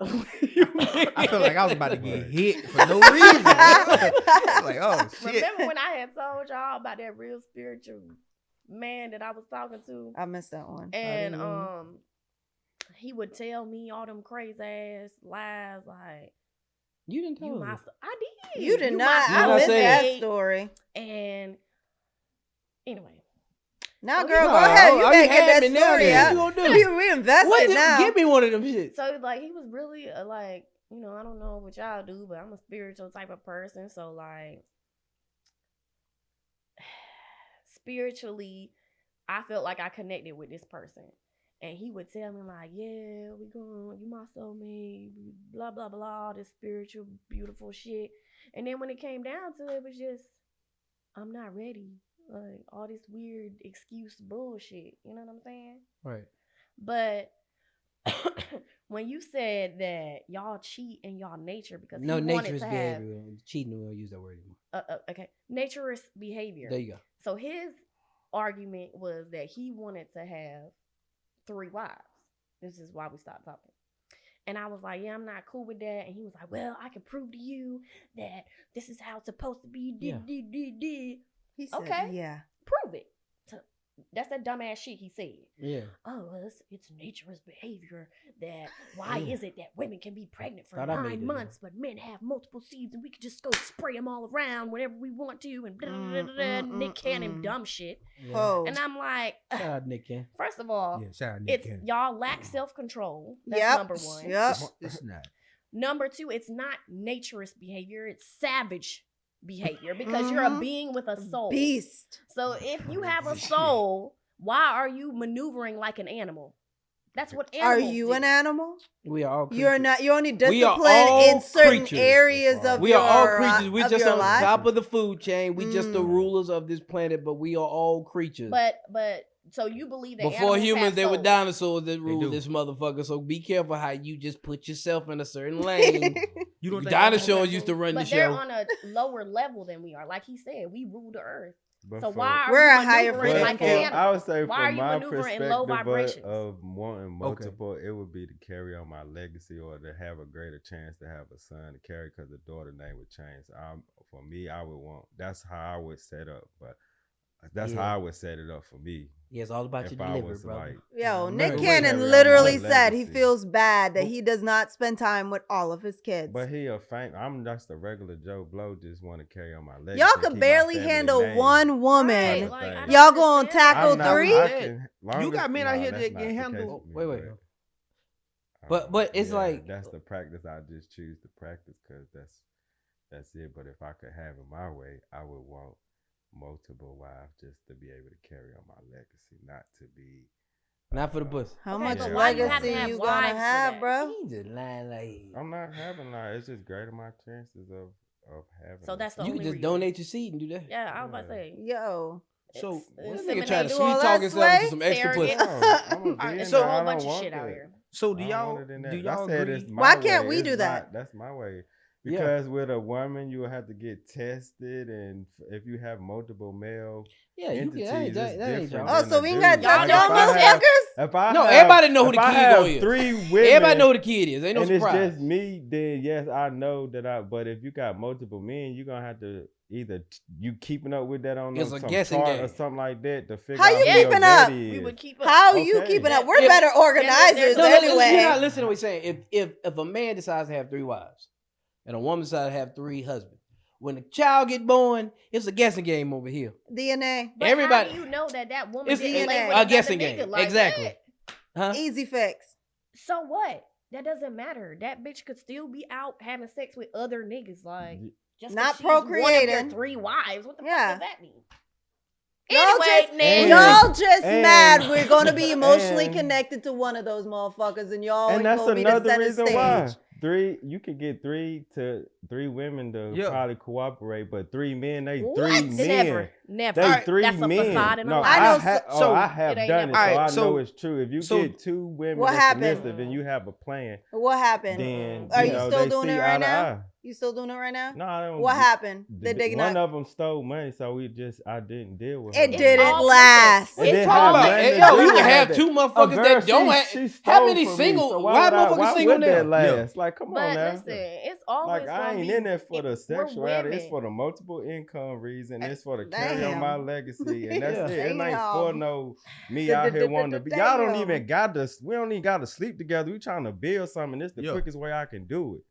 I feel like I was about to get hit for no reason. Like, oh shit. Remember when I had told y'all about that real spiritual man that I was talking to? I missed that one. And he would tell me all them crazy ass lies like You didn't tell you me. my I did. You did my not. You I not missed saying that soulmate. story. And anyway. Now, Oh, girl, No, go ahead. You oh, better you get had that me now, story then. out. What you gonna do? We invested What now. Give me one of them shit. So like he was really like, you know, I don't know what y'all do, but I'm a spiritual type of person. So like spiritually, I felt like I connected with this person. And he would tell me like, yeah, you my soulmate, blah, blah, blah, all this spiritual, beautiful shit. And then when it came down to it, it was just, I'm not ready. Like all this weird excuse bullshit. You know what I'm saying? Right. But when you said that y'all cheat in y'all nature because No, he wanted naturist to have behavior. Cheating, we don't use that word anymore. okay, naturist behavior. There you go. So his argument was that he wanted to have 3 wives. This is why we stopped talking. And I was like, yeah, I'm not cool with that. And he was like, well, I can prove to you that this is how it's supposed to be. Yeah. He said, Okay. yeah. Prove it. So that's that dumbass shit he said. Yeah. Oh, well, it's nature's behavior that why Yeah. is it that women can be pregnant for Thought I made 9 it, months, but men have multiple seeds and we can just go spray them all around whenever we want to and blah, blah, blah, blah, Nick Cannon dumb shit. Yeah. Oh. And I'm like, Shout out Nick Cannon. first of all, Yeah, shout out Nick it's Cannon. y'all lack self-control. That's Yep. number 1. Yep. It's not. Number 2, it's not naturist behavior, it's savage behavior because you're a Mhm. being with a soul. Beast. So if you have a soul, why are you maneuvering like an animal? That's what Are animals you do. an animal? We are all creatures. You're not. You're only We are disciplined all in certain creatures. areas of We your are all creatures. We're of just your on life. top of the food chain. We just the Mm. rulers of this planet, but we are all creatures. But so you believe that Before animals humans, have they were souls. dinosaurs that do. ruled this motherfucker. So be careful how you just put yourself in a certain lane. You don't think Dinosaurs animals have used to run the But they're show. on a lower level than we are. Like he said, we rule the earth. But So for- why are We're you a higher maneuvering like frequency. an I animal? would say Why are from you my maneuvering in perspective low vibrations? of wanting multiple, it would be to carry on my legacy or to have a greater chance to have a son to carry because the daughter name would change. For me, I would want. That's how I would set up, but that's how I would set it up for me. Yeah, it's all about If your I delivery, was brother. like, Yo, Remember, Nick we Cannon carry on literally my said he legacy. feels bad that But- he does not spend time with all of his kids. But he a I'm just a regular Joe Blow. Just want to carry on my legacy. Y'all and could keep my barely family handle name. one woman. Right, like, I don't Y'all gonna understand tackle that. three? You got men out here that can handle- Wait. But it's like- that's the practice I just choose to practice because that's it. But if I could have it my way, I would want multiple wives just to be able to carry on my legacy, not to be. Not for the pussy. How Okay, much but why do you have to legacy have you wives gonna for have, that? bro? He just lying like. I'm not having that. It's just greater my chances of having. So that's the You only can just reason. donate your seed and do that. Yeah, I was about to say. Yo. So, This Inseminate nigga trying to do sweet all talk that himself into sway? some extra Surrogate. pussy. Alright, It's a whole bunch of shit out here. So do y'all agree? Why can't we do that? That's my way. Yeah. Because with a woman, you will have to get tested, and if you have multiple male Yeah, you entities, can. That it's ain't different. Oh, than so a we ain't dude. gotta touch Y'all y'all know motherfuckers? If I No, have, everybody know who if the I kid have on is. 3 women, Everybody know who the kid is. Ain't no and it's surprise. just me, then yes, I know that But if you got multiple men, you're gonna have to either you keeping up with that on It's a some guessing chart game. or something like that to figure How out you who your keeping up? daddy We is. would keep up. How you Okay. keeping up? We're If- better organizers No, anyway. you're not listening to what he's saying. If a man decides to have 3 wives and a woman decides to have 3 husbands, when the child get born, it's a guessing game over here. DNA. But Everybody- how do you know that woman It's didn't lay a with another guessing nigga game. like Exactly. that? Huh? Easy fix. So what? That doesn't matter. That bitch could still be out having sex with other niggas. Like, just 'cause Not she's one of procreating. your 3 wives. What the Yeah. fuck does that mean? Y'all Anyway, just- Nick. Y'all just and- mad we're gonna be emotionally and- connected to one of those motherfuckers, and y'all And that's gonna be the another center reason stage. why. You could get 3 women to Yeah. probably cooperate, but 3 men, they What? 3 men. Never. They Alright, 3 that's a men. facade and a No, lie. I know so- I have It ain't done it, never- so I Alright, know so- it's true. If you so get 2 women what that's happened? submissive and you have a plan, What happened? then Are you know, still they doing see it eye right to now? eye. You still doing it right now? No, I don't. What happened? The- Did they one not? of them stole money, so I didn't deal with It her. didn't all- last. It It's didn't all have about- nothing to Yo, do you with can have that. 2 A motherfuckers girl, that don't she have. stole How many from me, single? so why motherfuckers why single would that now? last? Like, come on But now. listen, it's always Like, I gonna ain't be, in there for the we're sexuality. It's women. for the multiple income reason. It's for the carry Damn. on my legacy, and that's Yeah. it. It ain't Damn. for no me out here wanting to be. Y'all don't Damn. even got to. We don't even got to sleep together. We trying to build something. This the Yeah. quickest way I can do it.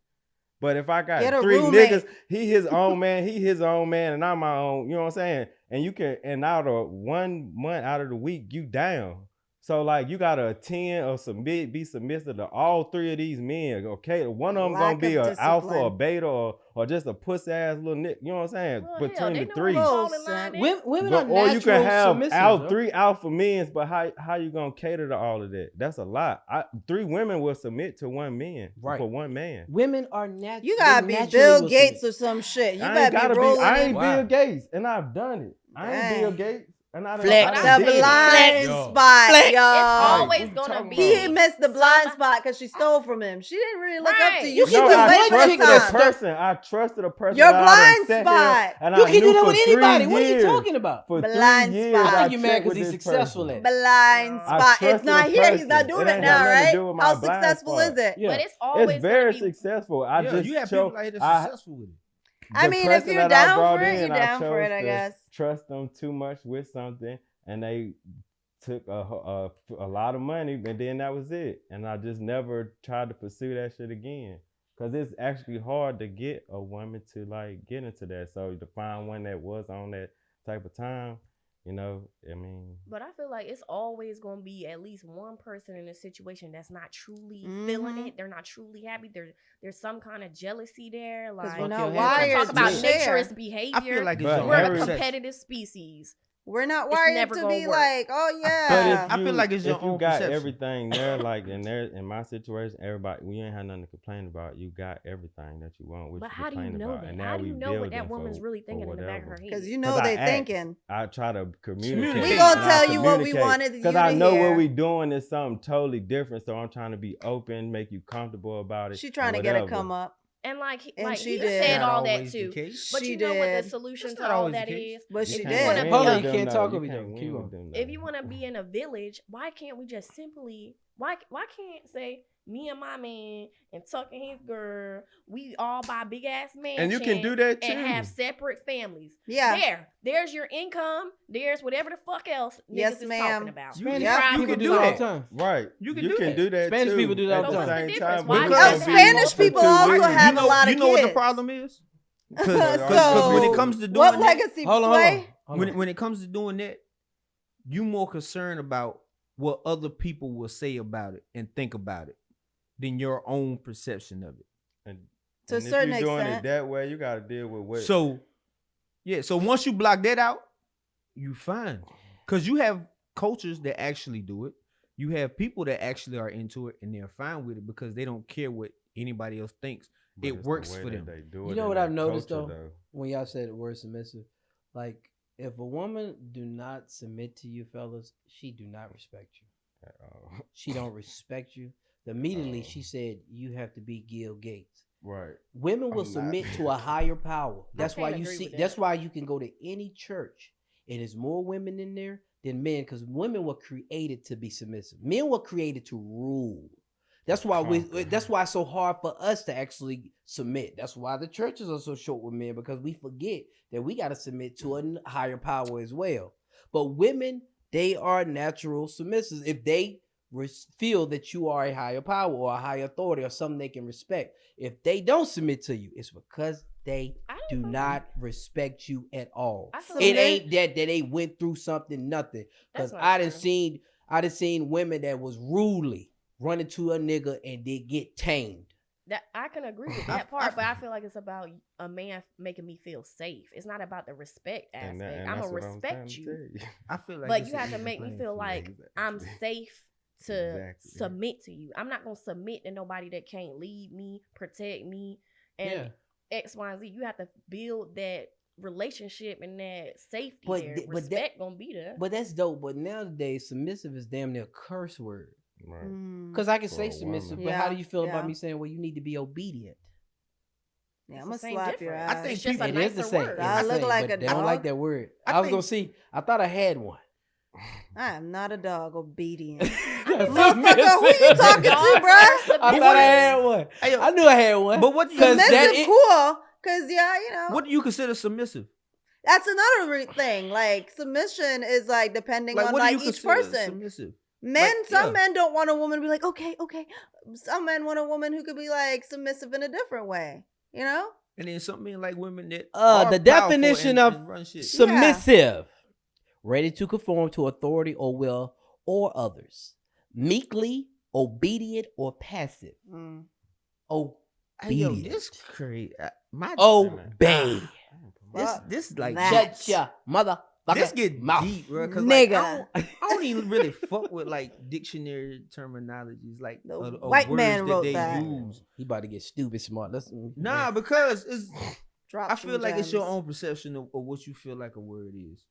But if I got Get a 3 roommate. niggas, he his own man, he his own man, and I'm my own. You know what I'm saying? And you can, and out of 1 month out of the week, you down. So like you gotta attend or be submissive to all 3 of these men. Okay, one of them Lack gonna be of an alpha or discipline. beta or just a pussy ass little nick. You know what I'm saying? Well, hell, Between they the know 3. what's all in Listen, line, Women But- are or natural you can have submissive, out bro. 3 alpha men, but how you gonna cater to all of that? That's a lot. 3 women will submit to 1 man Right. for 1 man. Women are natural. You gotta be Bill Gates or some shit. You I ain't better gotta be rolling I in. ain't Wow. Bill Gates, and I've done it. I ain't Dang. Bill Gates, and I done, Flex. I The done did it. blind Yo. spot, Flex. y'all. It's always what you gonna talking be. about? He missed the blind spot because she stole from him. She didn't really look up to Right. you. You She can No, do was one I waiting chick for trusted that a time. person. I trusted a person. Your that I done blind sat spot. here and You I can do knew that for with 3 anybody. What are you years. talking about? For 3 Blind years, spot. I I think you mad checked because with he's this successful person. at it. Blind I spot. It's trusted not a here. He's person. not doing It it ain't now, got nothing to right? do with my How blind successful spot. is it? Yeah. But it's always It's very gonna be. successful. I Yeah, just you have chose. people like that I- successful with it. I the mean, if person you're that I down brought for it, in, you're down for it, chose I to guess. Trust them too much with something, and they took a lot of money, and then that was it. And I just never tried to pursue that shit again, because it's actually hard to get a woman to like get into that. So to find one that was on that type of time, you know, I mean, But I feel like it's always gonna be at least one person in a situation that's not truly feeling Mhm. it. They're not truly happy. There's some kind of jealousy there. Because Like we're Fuck not your head. we're wired talk about to Yeah. share. naturous behavior. I feel like it's But your we're every- a own sex. competitive species. We're not It's wired never to gonna be work. like, oh but yeah. I feel like it's your if you own got perception. everything there, like in my situation, everybody, we ain't had nothing to complain about. You got everything that you want. What But you how do you complain know about. that? And How now do we you know what building that woman's for- really for thinking in the back of her whatever. head? Because you know 'Cause they I thinking. I try to communicate. We and gonna I tell you what we communicate. wanted you Because I to know hear. what we doing is something totally different. So I'm trying to be open, make you comfortable about it. She trying to or get a whatever. come up. And like And she he did. said Not all that always the too. case. But She you know what the did. solution That's to not all always the that case. is? But If she you did. wanna be Hold on, a- you can't talk over each other. You Keep ain't on. gonna do if you nothing. want to be in a village, why can't we just simply why can't say me and my man and Tuck and his girl, we all buy big ass mansions And you can do that too. and have separate families. Yeah. There's your income. There's whatever the fuck else niggas Yes, is ma'am. talking about. You- Yeah, you People can do do that all that. the time. Right. You can do do that Spanish too. people do that at all the the time. same What's the difference? time. Why but does it's Because that gonna be Spanish for people 2 also weeks. have a lot of You know what the kids. problem is? So, Because when it comes to doing what that, legacy Hold on, sway? when it comes to doing that, you more concerned about what other people will say about it and think about it than your own perception of it. And, To a and certain if you're doing extent. it that way, you got to deal with what. So, yeah. So once you block that out, you fine. Because you have cultures that actually do it. You have people that actually are into it and they're fine with it because they don't care what anybody else thinks. but It it's the works way for that them. they do You it know in what their I've noticed culture, when y'all said the word submissive, like if a woman do not submit to you, fellas, she do not respect you. At all. She don't respect you. Immediately, Oh. she said you have to be Gil Gates. Right. Women will I'm not. submit to a higher power. That's why can't you agree see. with that. That's why you can go to any church, and there's more women in there than men, because women were created to be submissive. Men were created to rule. That's why Conquer. That's why it's so hard for us to actually submit. That's why the churches are so short with men, because we forget that we got to submit to a higher power as well. But women, they are natural submissives. If they feel that you are a higher power or a higher authority or something they can respect, if they don't submit to you, it's because they I do didn't not respect you at all. I feel It like- ain't that they went through something, nothing. That's Because not I done true. seen women that was rudely running to a nigga and did get tamed. That I can agree with that part, but I feel like it's about a man making me feel safe. It's not about the respect And aspect. and I'm that's gonna what I'm respect trying to you, tell you. I feel like but it's you an have to even make me playing feel field. like Exactly. I'm safe to Exactly. submit to you. I'm not gonna submit to nobody that can't lead me, protect me, and Yeah. X, Y, and Z. You have to build that relationship and that safety But there. th- but that- Respect gonna be there. But that's dope. But nowadays, submissive is damn near a curse word. Right. Mm. Because I can For say a submissive, woman. but how Yeah, do you feel about yeah. me saying, well, you need to be obedient? Yeah, It's I'm the gonna same slap your difference. ass. I think It's just a people- It is the nicer same. word. It's I the look same, like but a they don't like dog? that word. I I was gonna think- see. I thought I had one. I am not a dog. Obedient. That's Motherfucker, who you talking to, Dogs bruh? are I thought I had one. Hey, yo, I knew I had one. but what do you- 'Cause Submissive, cool. Cause yeah, you know, What do you consider submissive? that's another thing. Like submission is like depending on What do like you each consider person. submissive? Men, Like, some yeah. men don't want a woman to be like, okay, okay. Some men want a woman who could be like submissive in a different way. You know? And then some men like women that are the powerful definition and of run shit. submissive, ready to conform to authority or will or others, meekly, obedient, or passive. Mm. Hey, yo, Obedient. this crazy. Obey. This like That. Shut your mother. this get mouth. deep, bro. Cause Nigga. like, I don't even really fuck with like dictionary terminologies, like The of white words man wrote they that. use. He about to get stupid smart. Listen. Nah, because it's. Drop I feel some like it's your gems. own perception of what you feel like a word is.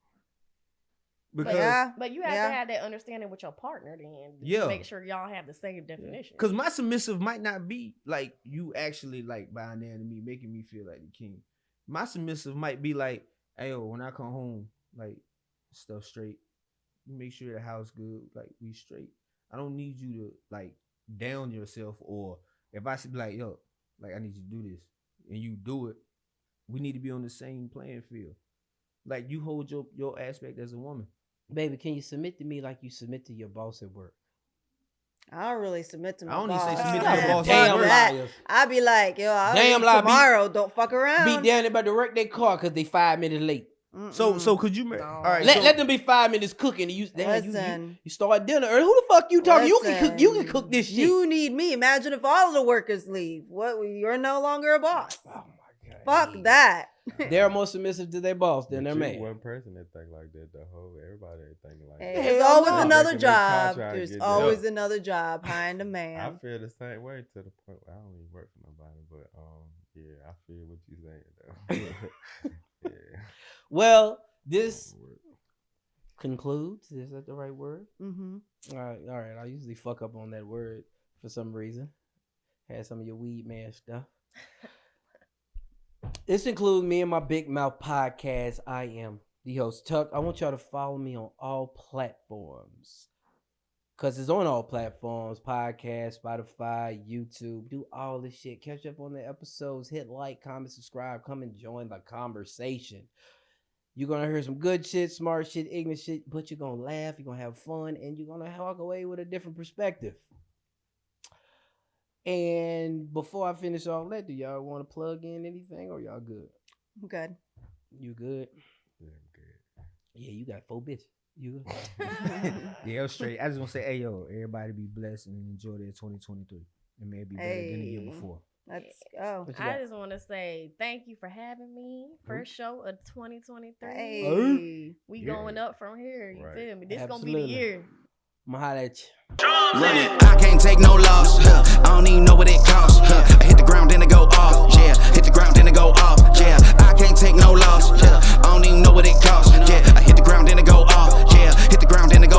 But Because Yeah. But you have Yeah. to have that understanding with your partner then. Yeah. Make sure y'all have the same definition. Cause my submissive might not be like you actually like buying down to me, making me feel like the king. My submissive might be like, hey, yo, when I come home, like stuff straight. You make sure the house good, like we straight. I don't need you to like down yourself, or if I should be like, yo, like I need you to do this and you do it, we need to be on the same playing field. Like you hold your aspect as a woman. Baby, can you submit to me like you submit to your boss at work? I don't really submit to my I don't even boss. say submit to your boss. Fuck Damn that. liars. I'd be like, yo, I'll Damn leave lie, tomorrow. Don't fuck Be around. down there about to wreck their car because they 5 minutes late. So could you? No. All right, Let them be 5 minutes cooking. And Listen. you start dinner early. Who the fuck you talking? You can cook. You can Listen, cook this shit. You need me. Imagine if all of the workers leave. What? You're no longer a boss. Oh my god. Fuck that. They're more submissive to their boss than their But man. you one person that think like that. The whole everybody ain't thinking like Hey, that. there's Hell always no. another Breaking their car job. trying to There's get always that. another job behind a I man. feel the same way to the point where I don't even work for nobody, but yeah, I feel what you're saying though. Yeah. Well, this concludes. Is that the right word? Mm-hmm. All right. I usually fuck up on that word for some reason. Had some of your weed man stuff. This includes me and my Big Mouth podcast. I am the host, Tuck. I want y'all to follow me on all platforms. Because it's on all platforms. Podcast, Spotify, YouTube. Do all this shit. Catch up on the episodes. Hit like, comment, subscribe. Come and join the conversation. You're going to hear some good shit, smart shit, ignorant shit. But you're going to laugh. You're going to have fun. And you're going to walk away with a different perspective. And before I finish all that, do y'all want to plug in anything or y'all good? I'm good. You good? Yeah, I'm good. Yeah, you got 4 bitches. You good? Yeah, I'm straight. I just want to say, hey, yo, everybody be blessed and enjoy their 2023. It may be better than the year before. Let's go. What you I got? just want to say thank you for having me. First show of 2023. Hey. We Yeah. going up from here. You Right. feel me? This gonna be Absolutely. the year. I'm going to holler at you. Run it, I can't take no loss. I don't even know what it costs.